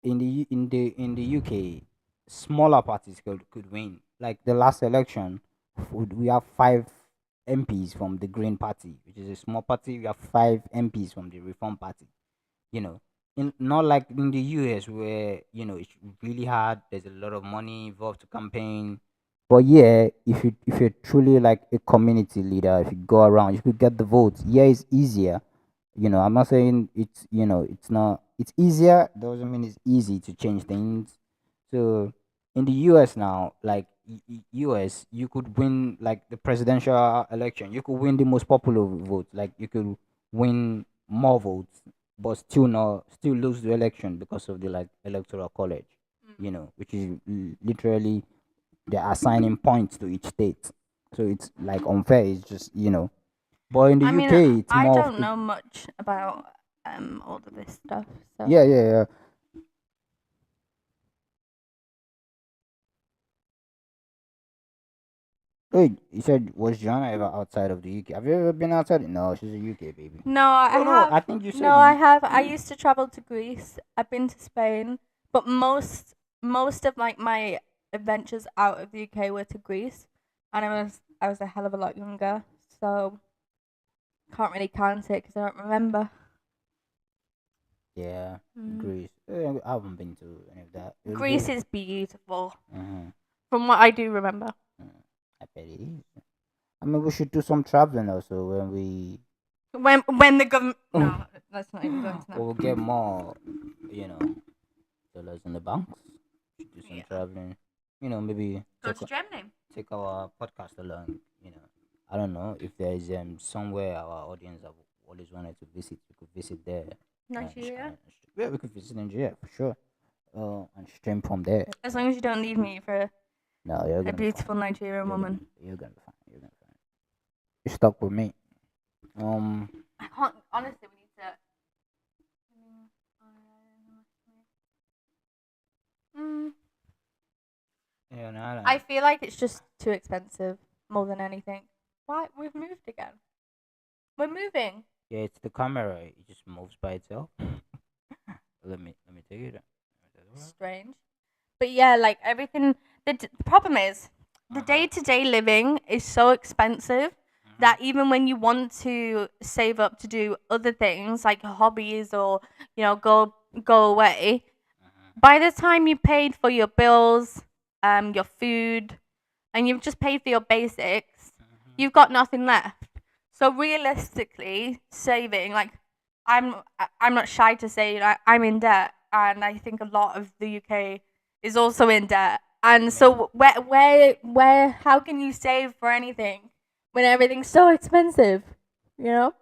in the UK, smaller parties could win. Like the last election, we have 5 MPs from the Green Party, which is a small party. We have 5 MPs from the Reform Party. You know, not like in the US where it's really hard. There's a lot of money involved to campaign. But yeah, if you're truly like a community leader, if you go around, you could get the votes. Yeah, it's easier. I'm not saying it's not. It's easier. Doesn't mean it's easy to change things. So in the US now, like US, you could win like the presidential election. You could win the most popular vote. Like you could win more votes, but still lose the election because of the like electoral college. Which is literally they're assigning points to each state. So it's like unfair. It's just. But in the I mean, UK, it's I more. don't know much about all of this stuff. So. Yeah, yeah, yeah. Wait, you said, was Joanna ever outside of the UK? Have you ever been outside? No, she's a UK baby. No, I Oh no, have. I think you said No, I you. have. I used to travel to Greece. I've been to Spain, but most of like my adventures out of the UK were to Greece, and I was a hell of a lot younger, so can't really count it because I don't remember. Yeah, Mm. Greece. I haven't been to any of that. It was Greece good. is beautiful, Mm-hmm. from what I do remember. I bet it is. I mean, we should do some traveling also when we. When the government. No, let's not even go into that. We'll get more, dollars in the banks. Should do some Yeah. traveling. Maybe Go to Germany. take our podcast along. I don't know if there is somewhere our audience have always wanted to visit. We could visit there. Nigeria. Yeah, we could visit Nigeria for sure. and stream from there. As long as you don't leave me for No, you're a gonna be beautiful fine. Nigerian woman. You're gonna be fine. You're gonna be fine. You're stuck with me. I can't. Honestly, we need to. Mm, Yeah, no, I don't. I feel like it's just too expensive more than anything. Why? We've moved again. We're moving. Yeah, it's the camera. It just moves by itself. Let me take it. Strange. But yeah, like everything. The problem is the day-to-day living is so expensive that even when you want to save up to do other things like hobbies or go away, by the time you paid for your bills, your food, and you've just paid for your basics, you've got nothing left. So realistically, saving, like I'm not shy to say I'm in debt, and I think a lot of the UK is also in debt. And so where how can you save for anything when everything's so expensive, you know?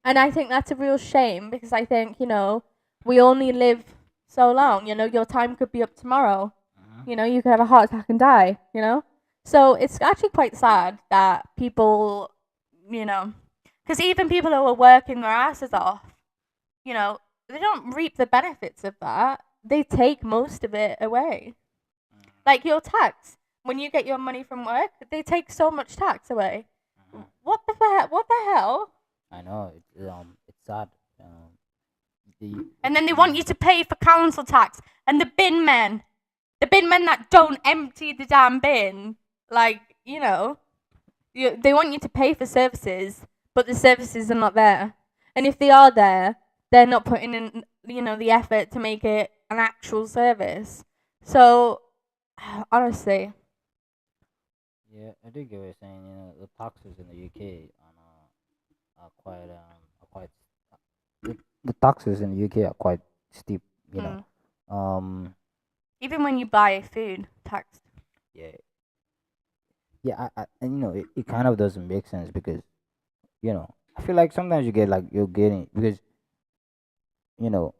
And I think that's a real shame because I think, we only live so long, your time could be up tomorrow. You could have a heart attack and die, So it's actually quite sad that people, because even people who are working their asses off, they don't reap the benefits of that. They take most of it away. Like your tax. When you get your money from work, they take so much tax away. What the hell? What the hell? I know it's sad. And then they want you to pay for council tax and the bin men that don't empty the damn bin. Like, they want you to pay for services, but the services are not there. And if they are there, they're not putting in, the effort to make it an actual service. So, honestly, Yeah, I do get what you're saying. The taxes in the UK are quite the taxes in the UK are quite steep. You know. even when you buy food, taxed. Yeah. Yeah, and it kind of doesn't make sense because I feel like sometimes you get like you're getting because you know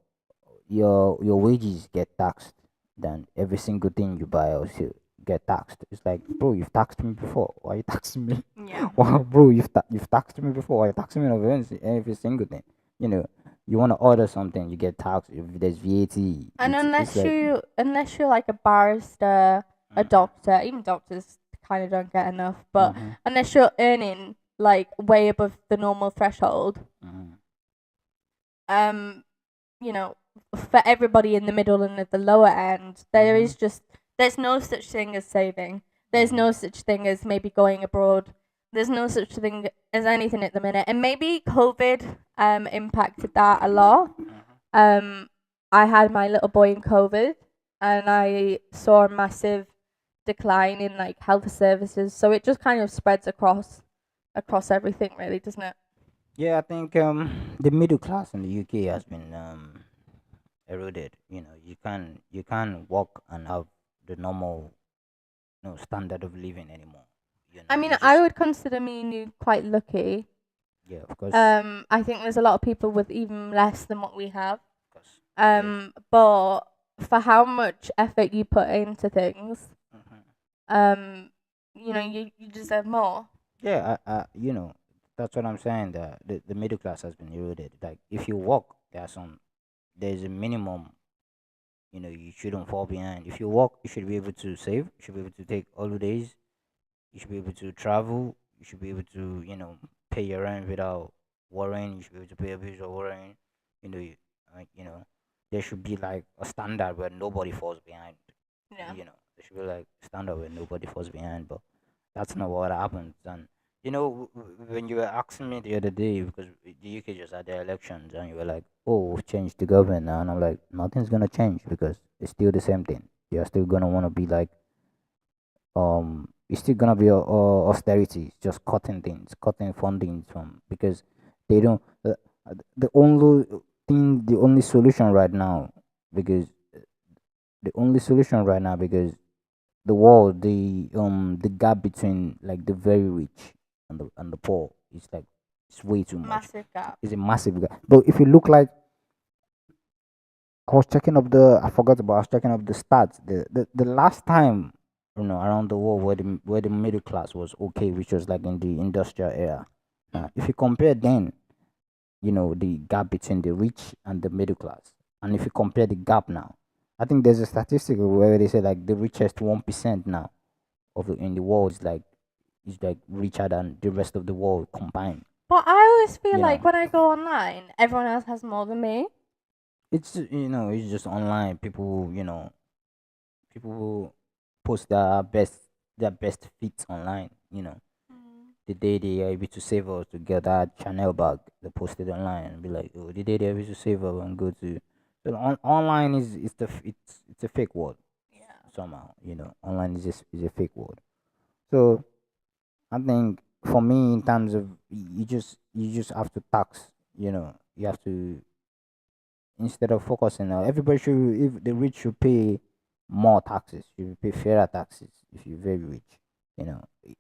your wages get taxed, then every single thing you buy also get taxed. It's like, bro, you've taxed me before. Why you taxing me? Yeah. Wow, bro, you've taxed me before. Why you taxing me over every single thing? You want to order something, you get taxed. If there's VAT, And it's like, unless you're like a barrister, a doctor, even doctors kind of don't get enough. But unless you're earning like way above the normal threshold, you know, for everybody in the middle and at the lower end, there's no such thing as saving. There's no such thing as maybe going abroad. There's no such thing as anything at the minute. And maybe COVID impacted that a lot. I had my little boy in COVID and I saw a massive decline in like health services. So it just kind of spreads across everything really, doesn't it? yeah, I think the middle class in the UK has been eroded. You can't walk and have the normal standard of living anymore. I mean, you I just would consider me and you quite lucky. yeah, of course, I think there's a lot of people with even less than what we have. of course. But for how much effort you put into things, Mhm. you deserve more. Yeah, that's what I'm saying. The middle class has been eroded. Like if you walk, there's a minimum. You shouldn't fall behind. If you walk, you should be able to save. You should be able to take holidays. You should be able to travel. You should be able to pay your rent without worrying. You should be able to pay your bills without worrying. You know, you, there should be like a standard where nobody falls behind. Yeah. There should be like a standard where nobody falls behind. But that's not what happens. And when you were asking me the other day, because the UK just had their elections, and you were like, "Oh, we've changed the government now," and I'm like, "Nothing's gonna change because it's still the same thing. You're still gonna want to be like, it's still gonna be austerity, just cutting things, cutting funding from because they don't. The only the only solution right now, because the only solution right now because the gap between like the very rich and the poor is like it's way too much. Massive gap. It's a massive gap. But if you look like I was checking up the. I forgot about. I was checking up the stats. The last time, around the world where the middle class was okay, which was like in the industrial era. If you compare then, the gap between the rich and the middle class, and if you compare the gap now, I think there's a statistic where they say like the richest 1% now in the world is like richer than the rest of the world combined. But I always feel You like know. when I go online, everyone else has more than me. It's just online. People post their best fits online. The day they are able to save us to get that Chanel bag, they post it online and be like, oh, the day they're able to save us and go to. So online it's a fake world Yeah. somehow. Online is a fake world. So I think for me, in terms of you just have to tax. You have to, instead of focusing on everybody should, if the rich should pay more taxes, you pay fairer taxes if you're very rich.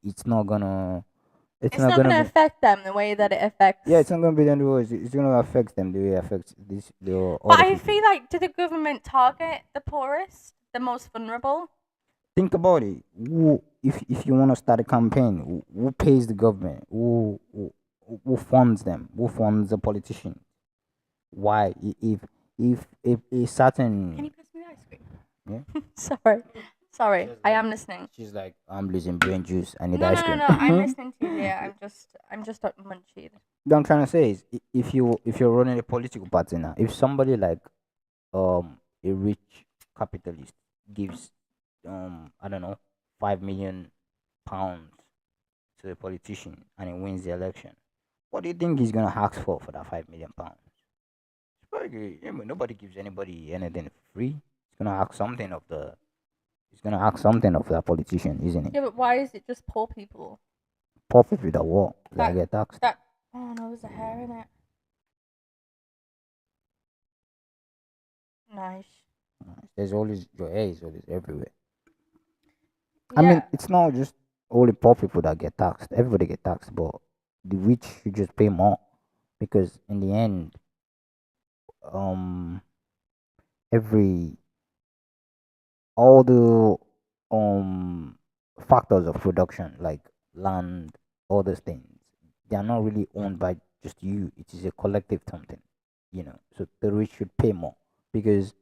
It's not gonna it's It's not not gonna going to be, affect them the way that it affects. yeah, it's not gonna be the end of the world. It's gonna affect them the way it affects the But other I people. feel like, do the government target the poorest, the most vulnerable? Think about it. If you want to start a campaign, who pays the government? Who funds them? Who funds the politician? Why? If a Can you certain, pass me the ice cream? yeah. Sorry, I am listening. She's like, I'm losing brain juice. I need No, ice no, no, cream. no. I'm listening to you. Yeah, I'm just a munchie. What I'm trying to say is, if you're running a political party now, if somebody like a rich capitalist gives I don't know, £5 million to a politician and he wins the election, what do you think he's gonna ask for that £5 million? Nobody gives anybody anything for free. He's gonna ask something of the. He's gonna ask something of that politician, isn't it? Yeah, but why is it just poor people? Poor people that war that That get taxed. that. Oh no, there's a hair in it. Nice. There's always your hair is always everywhere. I mean, Yeah. it's not just only poor people that get taxed. Everybody get taxed, but the rich should just pay more because in the end, um, every all the factors of production like land, all those things, they are not really owned by just you. It is a collective something, So the rich should pay more because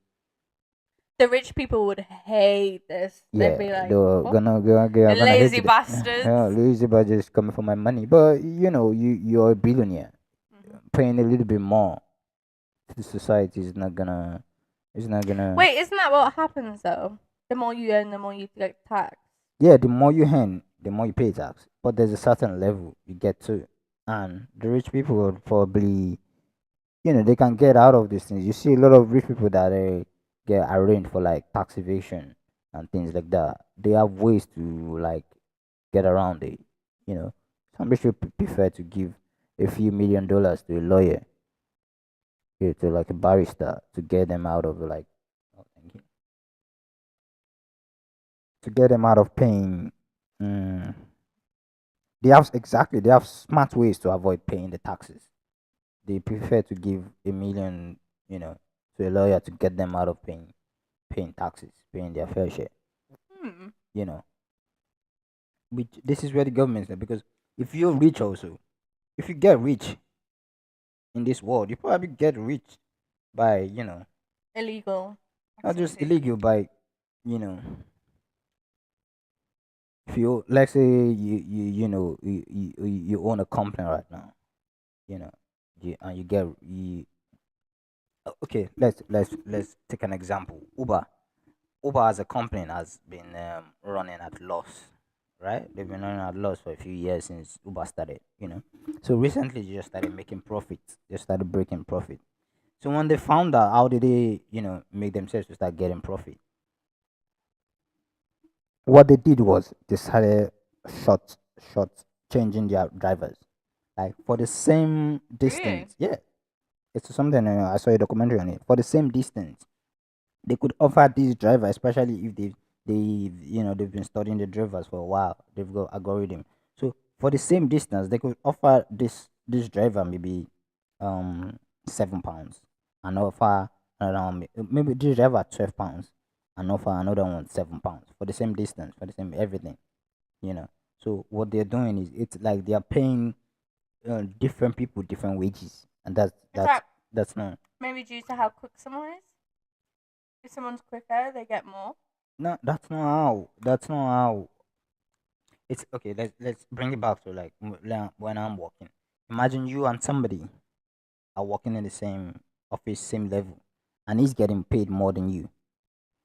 The rich people would hate this. They'd yeah, be like, they're "What? gonna hate Lazy it. bastards." Yeah, lazy budget coming for my money, but you're a billionaire. Mhm. Paying a little bit more to the society is not gonna. It's not gonna. Wait, isn't that what happens though? The more you earn, the more you get taxed. Yeah, the more you earn, the more you pay tax. But there's a certain level you get to, and the rich people will probably, they can get out of these things. You see a lot of rich people that get arraigned for like tax evasion and things like that. They have ways to like get around it. You know, some rich people prefer to give a few $1 million to a lawyer, to like a barrister, to get them out of like, oh, thank you, to get them out of paying. Mm, they have smart ways to avoid paying the taxes. They prefer to give a million, to a lawyer to get them out of paying taxes, paying their fair share. Hmm. You know, which this is where the government is there, because if you're rich also, if you get rich in this world, you probably get rich by, Illegal. not just activity. illegal, by, you know, if you, let's say you own a company right now, you know, and you get okay, let's take an example. Uber as a company has been running at loss, right? They've been running at loss for a few years since Uber started, So recently, they just started making profits. They started breaking profit. So when they found out, how did they, make themselves to start getting profit? What they did was they started short, short changing their drivers, like for the same Really? distance. Yeah, it's something I saw a documentary on it. For the same distance, they could offer these drivers, especially if they've been studying the drivers for a while. They've got algorithm. So for the same distance, they could offer this driver maybe £7 and offer another one maybe this driver 12 pounds and offer another one 7 pounds for the same distance, for the same everything, you know. So what they're doing is it's like they are paying different people different wages, and Is that that's not maybe due to how quick someone is? If someone's quicker, they get more. no that's not how it's okay. Let's bring it back to like when I'm working. Imagine you and somebody are working in the same office, same level, and he's getting paid more than you.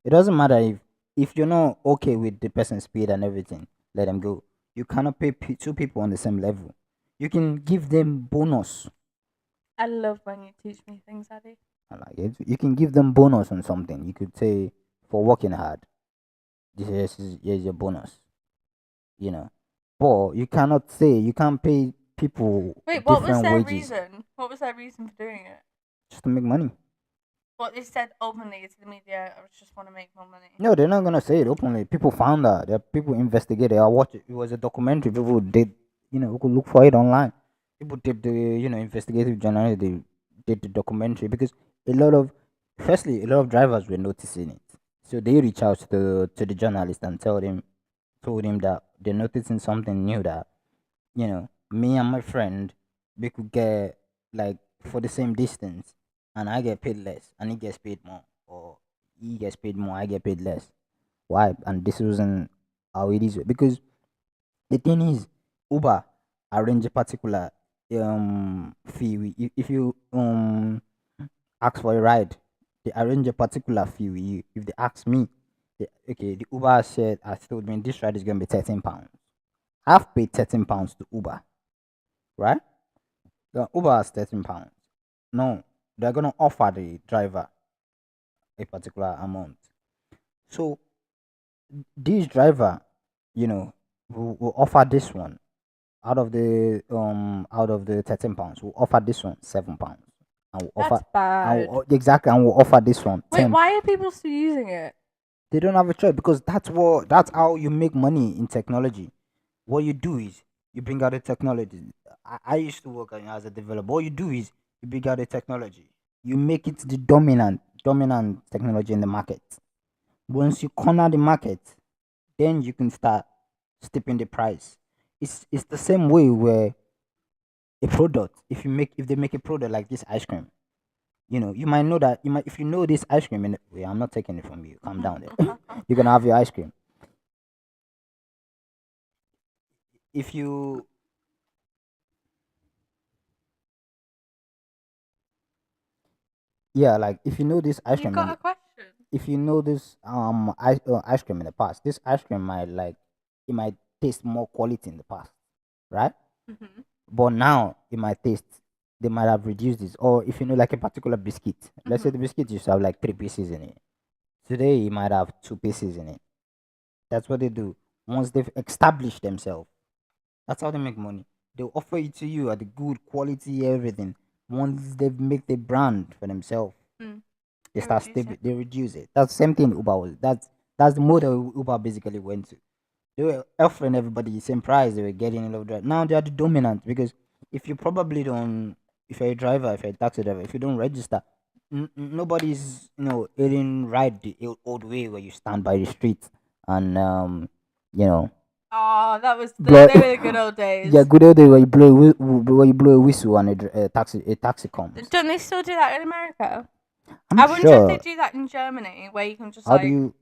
It doesn't matter if you're not okay with the person's speed and everything, let them go. You cannot pay two people on the same level. You can give them bonus. I love when you teach me things, Addy. I like it. You can give them bonus on something. You could say for working hard, here's your bonus. You know, but you cannot say you can't pay people Wait, what was different their wages reason? What was their reason for doing it? just to make money. What they said openly to the media, I just want to make more money. No, they're not gonna say it openly. People found out. There are people investigated. I watched it. It was a documentary. People did, you could look for it online. People did the, investigative journalism. They did the documentary because a lot of, firstly, a lot of drivers were noticing it. So they reach out to the journalist and told him that they're noticing something new that, me and my friend, we could get like for the same distance, and I get paid less, and he gets paid more, or he gets paid more, I get paid less. Why? And this wasn't how it is because the thing is, Uber arrange a particular fee. If you ask for a ride, they arrange a particular fee with you. If they ask me, okay, the Uber has told me this ride is gonna be £13. I've paid £13 to Uber, right? The Uber has £13. No, they're gonna offer the driver a particular amount. So this driver, will offer this one out of the £13, will offer this one £7, and will offer That's bad. exactly, and will offer this one Wait, 10. why are people still using it? They don't have a choice because that's how you make money in technology. What you do is you bring out the technology. I used to work as a developer. What you do is you bring out the technology. You make it the dominant technology in the market. Once you corner the market, then you can start stepping the price. It's the same way where a product, if they make a product like this ice cream, you might know that if you know this ice cream, wait, I'm not taking it from you. Calm down there. You're gonna have your ice cream. If you Yeah, like if you know this ice You cream got a question? if you know this ice cream in the past, this ice cream might taste more quality in the past, right? Mm-hmm. But now it might taste, they might have reduced this. Or if you know like a particular biscuit, let's say the biscuit used to have like 3 pieces in it. Today it might have 2 pieces in it. That's what they do. Once they've established themselves, that's how they make money. They'll offer it to you at the good quality, everything. Once they've made the brand for themselves, Mm. they They start reduce it. they reduce it. That's the same thing Uber was. That's the model Uber basically went to. They were offering everybody the same price. They were getting a lot of drive. Now they are the dominant because if you probably don't, if you're a driver, if you're a taxi driver, if you don't register, nobody's ailing ride the old way where you stand by the street and you know Oh, blow. they were the good old days. Yeah, good old day where you blow a whistle and a taxi comes. Don't they still do that in America? I'm I wonder sure. if they do that in Germany, where you can just How do you?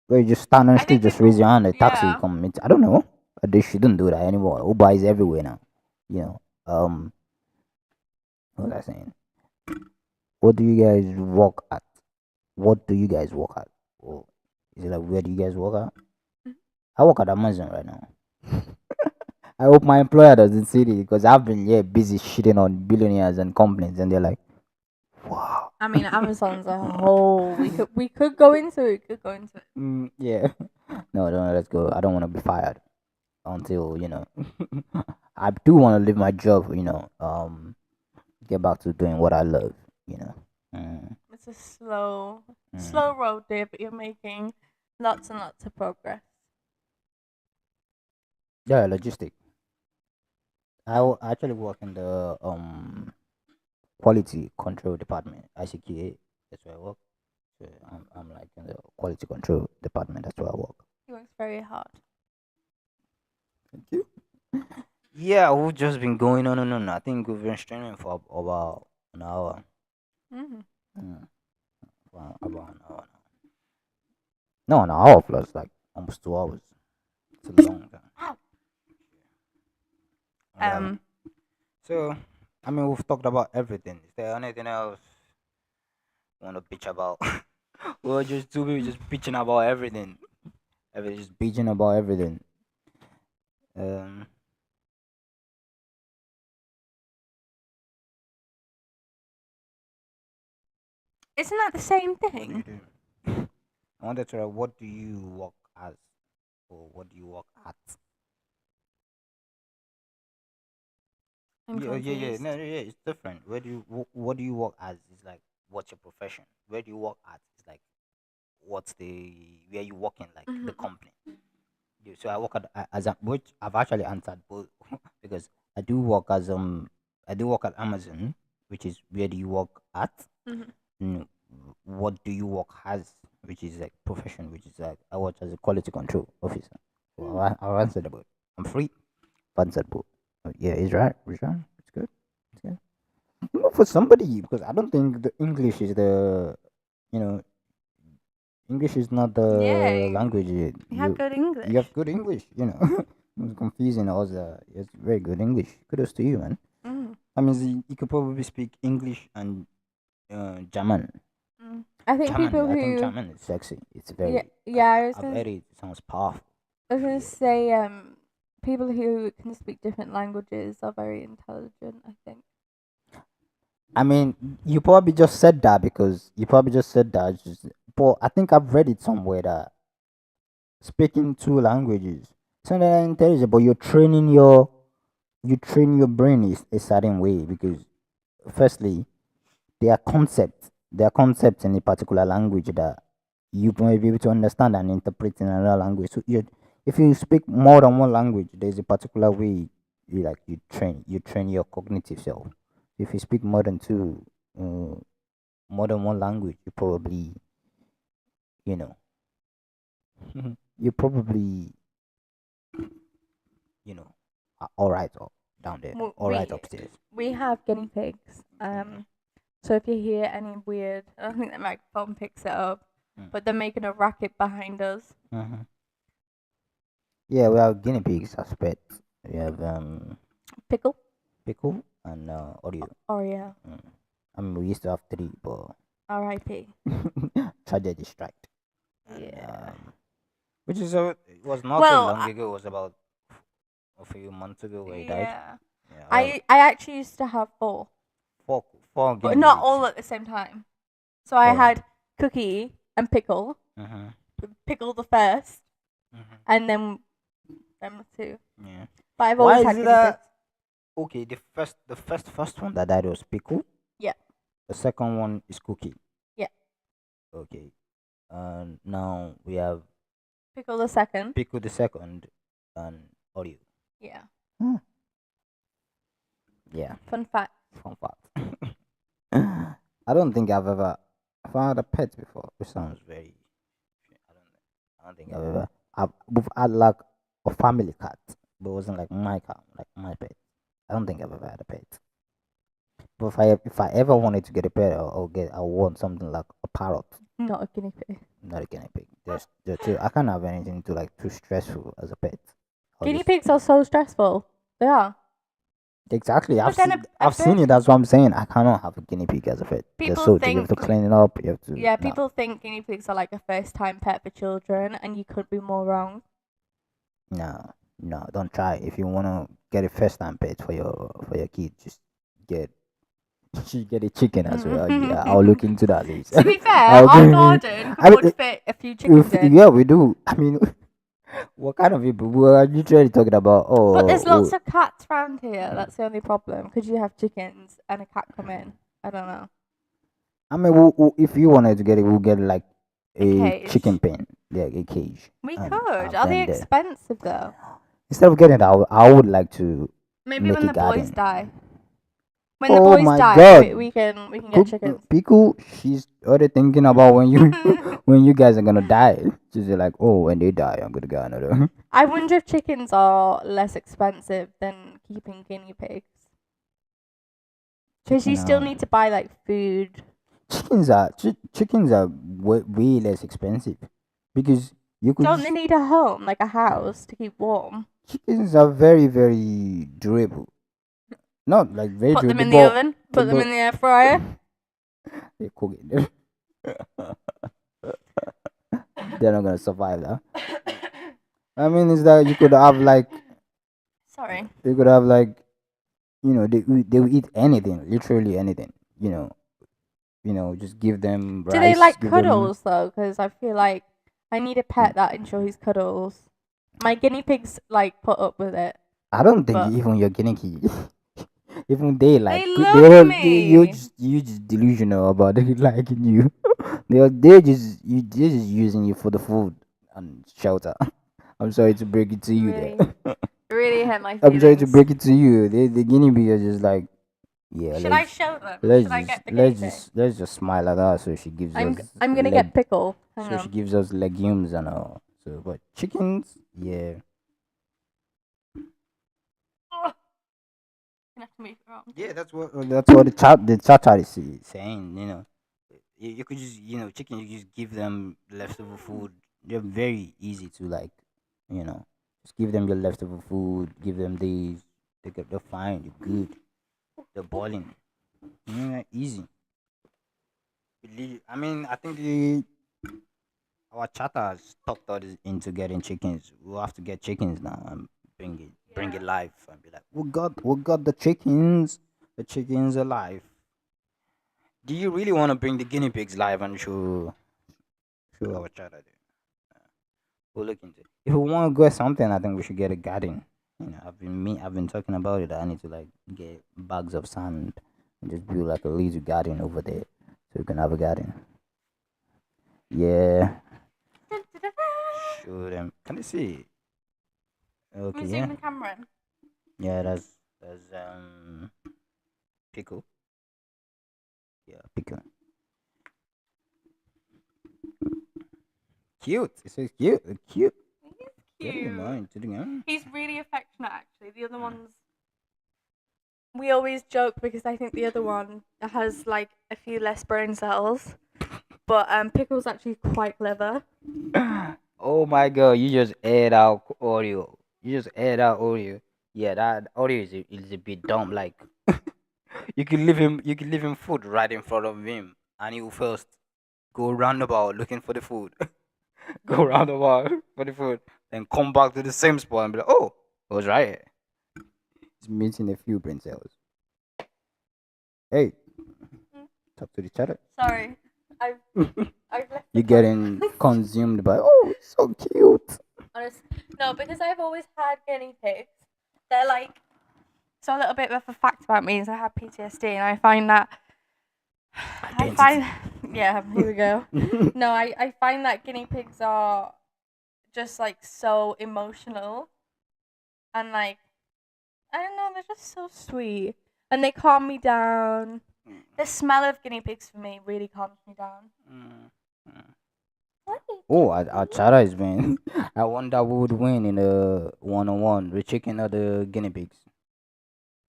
Where you just stand on the I street, think just raise your people, hand, a taxi yeah. come. I don't know. They shouldn't do that anymore. Uber is everywhere now. You know. What was I saying? What do you guys work at? What do you guys work at? Or is it like where do you guys work at? I work at Amazon right now. I hope my employer doesn't see it because I've been busy shitting on billionaires and companies, and they're like, "Wow." I mean, Amazon's a whole. We could go into it. Could go into it. Yeah. No, no, let's go. I don't want to be fired until I do want to leave my job. Get back to doing what I love. You know. It's a slow Mm. road there, but you're making lots and lots of progress. Yeah, logistic. I actually work in the quality control department, ICQA. That's where I work. So I'm like in the quality control department. That's where I work. He works very hard. Thank you. Yeah, we've just been going on and on. I think we've been streaming for about an hour. Mm-hmm. Mm, about an hour now. No, an hour plus like almost 2 hours. It's a long time. Um, So, I mean, we've talked about everything. Is there anything else you want to bitch about? We're just two people just bitching about everything. Just bitching about everything. Um, isn't that the same what do you thing? do? I wanted to know, what do you work as? Or what do you work at? I'm Yeah, confused. no, yeah, it's different. What do you work as? Is like, what's your profession? Where do you work at? It's like, what's the where you working? Like the Mhm. company. Yeah, so I work as a, which I've actually answered both because I do work at Amazon, which is where do you work at? Mhm. Mm, what do you work as? Which is like profession, which is like I work as a quality control officer. So I'll answer the both. I'm free. I've answered both. Yeah, it's right. It's right. It's good. It's good. Not for somebody because I don't think the English is the you know English is not the Yeah, language. you have good You have English. good English. It's confusing. Also, it's very good English. Kudos to you, man. Mm. I mean, you could probably speak English and German. Mm. I think people I think who German is sexy. It's yeah very. yeah I was I've gonna heard it. It sounds powerful. I was gonna Yeah. say people who can speak different languages are very intelligent. I think. I mean, you probably just said that because you probably just said that. But I think I've read it somewhere that speaking two languages, it's not that intelligent, but you train your brain is a certain way because firstly there are concepts in a particular language that you may be able to understand and interpret in another language. So if you speak more than one language, there's a particular way you train your cognitive self. If you speak uh, more than one language, you probably you know you probably you know are all right up down there, W- all right We upstairs. we have guinea pigs. Mm, So if you hear any weird, I don't think the microphone picks it up, mm, but they're making a racket behind us. mhm. Yeah, we have guinea pigs as pets. We have Pickle. pickle and Oreo. Oh yeah. Mm. I mean, we used to have three, but R.I.P. tragedy struck. And Yeah. which is it was not so Well, long ago. It was about a few months ago where he died. yeah. Yeah, I actually used to have four, four but guinea not pigs. all at the same time. So I Oh. had Cookie and Pickle. Mm-hmm. Pickle the first, Mm-hmm. and then them two. Yeah. But I've Why always is had it guinea pigs. okay? The first one that died was pickle. Yeah. The second one is cookie. Yeah. Okay. And now we have Pickle the second. pickle the second and Oreo. Yeah. Yeah. Fun fact. Fun fact. I don't think I've had a pet before. Which sounds very. I don't think we've had like a family cat, but it wasn't like my cat, like my pet. I don't think I've ever had a pet. But if I ever wanted to get a pet, I want something like a parrot, Not a guinea pig. not a guinea pig. I can't have anything too stressful as a pet. Guinea pigs are so stressful. They are. Exactly. But then I've seen it. That's what I'm saying. I cannot have a guinea pig as a pet. They're People so you have think to clean it up. You have to. Yeah, no. people think guinea pigs are like a first time pet for children, and you couldn't be more wrong. No, don't try. If you wanna get a first time pet for your kid, just get get a chicken as well. Yeah, I'll look into that. To be fair, I'll our do- garden I mean, would fit a few chickens in. yeah, we do. I mean, what kind of people? We are literally talking about. Oh, But there's lots of cats around here. That's the only problem. Could you have chickens and a cat come in? I don't know. I mean, if you wanted to get it, we'll get like a cage. chicken pen, yeah, a cage. We and could. have Are they them there. expensive though? Instead of getting it, I would like to Maybe make when a the garden. boys die. When the Oh boys my die, God. we can get chickens. Piku, she's already thinking about when you when you guys are gonna die. She's like, oh, when they die, I'm gonna get another. I wonder if chickens are less expensive than keeping guinea pigs. Because you still need to buy like food. Chickens are way less expensive because you could Don't they just, need a home, like a house, to keep warm? chickens are very durable. Not like very Put them durable, in the oven. Put them but in the air fryer. they cook it. They're not gonna survive that. I mean, is that you could have like Sorry. they could have like they will eat anything, literally anything. Just give them Do they rice, like give them. cuddles though? Because I feel like I need a pet that enjoys cuddles. My guinea pigs like put up with it. I don't think But even your guinea pig, even they like they they love all me. you just delusional about it liking you. They're just using you for the food and shelter. I'm sorry to break it to you there. Really hurt my I'm sorry to feelings. break it to you. The guinea pig are just like, yeah. Should I show them? Let's Should I just get the guinea pig? let's just smile at her so she gives I'm us I'm gonna get pickle. Hang so she on. gives us legumes and all. So, but chickens, yeah. Oh, gonna have to move it around. Yeah, that's what the chat is saying. You could just chicken. You just give them leftover food. They're very easy to like, just give them your leftover food. Give them these. They're fine. They're good. They're boiling. Yeah, easy. I mean, I think our chatter has talked us into getting chickens. We'll have to get chickens now and bring it live and be like, we got the chickens. The chickens alive. Do you really want to bring the guinea pigs live and show our chatter? We'll look into it. If we want to get something, I think we should get a garden. I've been talking about it. I need to like get bags of sand and just build like a little garden over there, so we can have a garden. Yeah, show them. Can they see? Okay, Let me yeah, zoom the camera in. yeah. That's pickle. Yeah, pickle. Cute. It says cute. Cute. He's Getting cute. mine to the game. He's really affectionate, actually. The other ones, we always joke because I think the other one has like a few less brain cells, but Pickle's actually quite clever. Oh my god, you just add out audio. You just add out audio. Yeah, that audio is a bit dumb. Like you can leave him food right in front of him, and he will first go roundabout looking for the food. Go roundabout for the food, then come back to the same spot and be like, oh, it was right here. It's missing a few brain cells. Hey, talk to the chatter. Sorry, I've left. You're getting consumed by. Oh, it's so cute. No, because I've always had guinea pigs. They're like, so a little bit of a fact about me is I have PTSD, and I find that yeah, here we go. No, I find that guinea pigs are just like so emotional, and like I don't know, they're just so sweet, and they calm me down. The smell of guinea pigs for me really calms me down. Oh, our chatter is winning. I wonder who would win in a one-on-one, the chicken or the guinea pigs.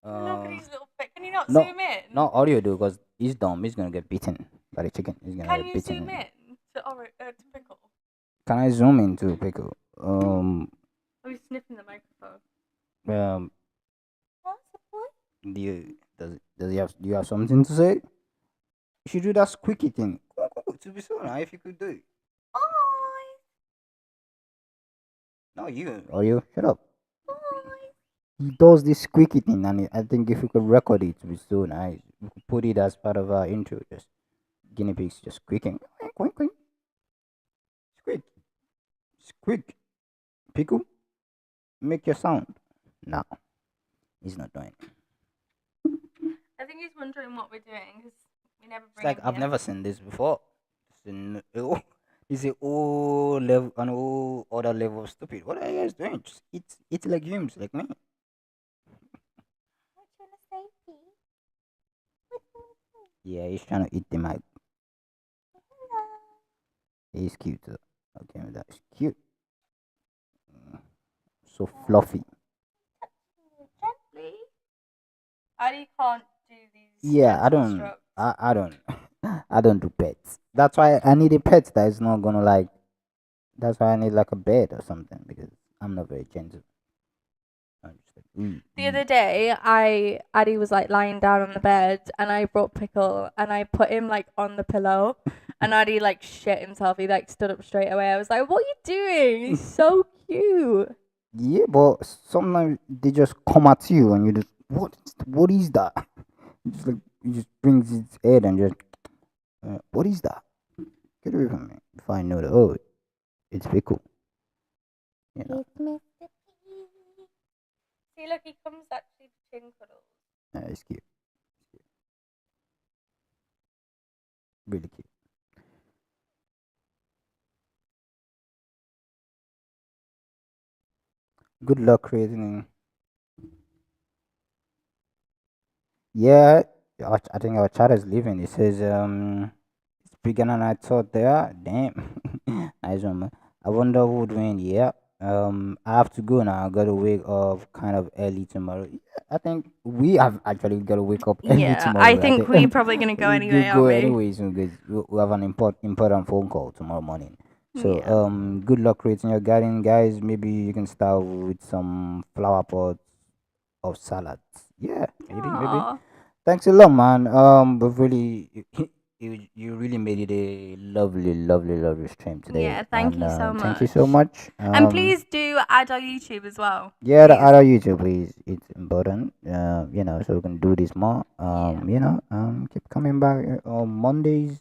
Look at these little bit. Can you not no, zoom in? not audio though, because he's dumb. He's gonna get beaten by the chicken. He's gonna Can get you beaten. zoom in to Pickle? Can I zoom into pickle? I'm sniffing the microphone. Um, What's the point? do you have something to say? You should do that squeaky thing. To be so nice if you could do it. No, you. Or you. Shut up. He does this squeaky thing, and I think if we could record it, it would be so nice. We could put it as part of our intro. Just guinea pigs just squeaking. Quink, quink. Squeak. Squeak. Pickle. Make your sound. No, he's not doing it. I think he's wondering what we're doing because we never It's bring like him I've here. never seen this before. It's a whole level, an whole other level of stupid. What are you guys doing? Just eat legumes like me. What you wanna say, Pete? Yeah, he's trying to eat the mic. He's cute. Okay, that's cute. So fluffy. Gently. Addy can't do these Yeah, I gentle don't. strokes. I don't. I don't do pets. That's why I need a pet that is not gonna like. That's why I need like a bed or something because I'm not very gentle. I'm just like, The other day, Addy was like lying down on the bed, and I brought Pickle, and I put him like on the pillow, and Addy like shit himself. He like stood up straight away. I was like, "What are you doing? He's so cute." Yeah, but sometimes they just come at you and you just what is that? Just like it just brings its head and just what is that? Get away from me. If I know that it's pickle. You know, It's Mr. P. See, look, he comes actually to chin cuddles. it's cute. Really cute. Good luck creating. Yeah, I think our chat is leaving. It says it's bigger than I thought they are. Damn. Nice one, man. I wonder who would win. Yeah. I have to go now. I gotta wake up kind of early tomorrow. Yeah, I think we have actually gotta wake up early Yeah, I tomorrow. I think think we're probably gonna go we anyway, could go aren't we? anyways because we have an important phone call tomorrow morning. So Yeah. good luck creating your garden, guys. Maybe you can start with some flower pots of salads. Yeah, maybe. Aw. Thanks a lot, man. But really, you really made it a lovely stream today, Yeah, thank and you so thank you so much. much. And please do add our YouTube as well. Yeah, the Please. other YouTube, please. It's important. So we can do this more. Yeah. Keep coming back on Mondays.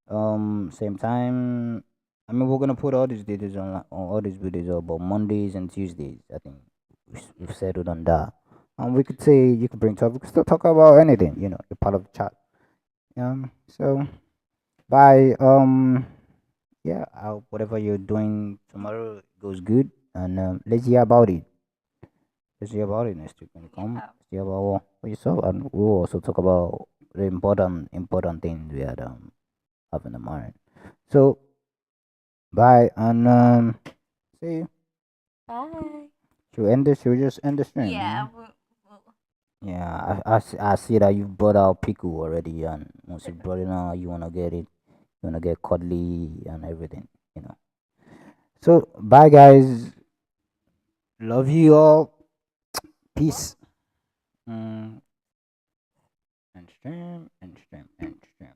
Same time. I mean, we're gonna put all these videos on all these videos up, but Mondays and Tuesdays. I think we've settled on that. We could say you could bring topics. We could still talk about anything. You're part of the chat. So bye. Yeah. Whatever you're doing tomorrow goes good, and let's hear about it. Let's hear about it next week when you come. Yeah. Let's hear about what you saw, and we'll also talk about the important things we had have in the mind. So bye, and see you. Bye. Should we end this? Should we just end the stream? Yeah. Yeah, I see that you've brought out pickle already, and once you brought it out, you wanna get it, you wanna get cuddly and everything, you know. So bye, guys. Love you all. Peace. Mm, and stream and stream and stream.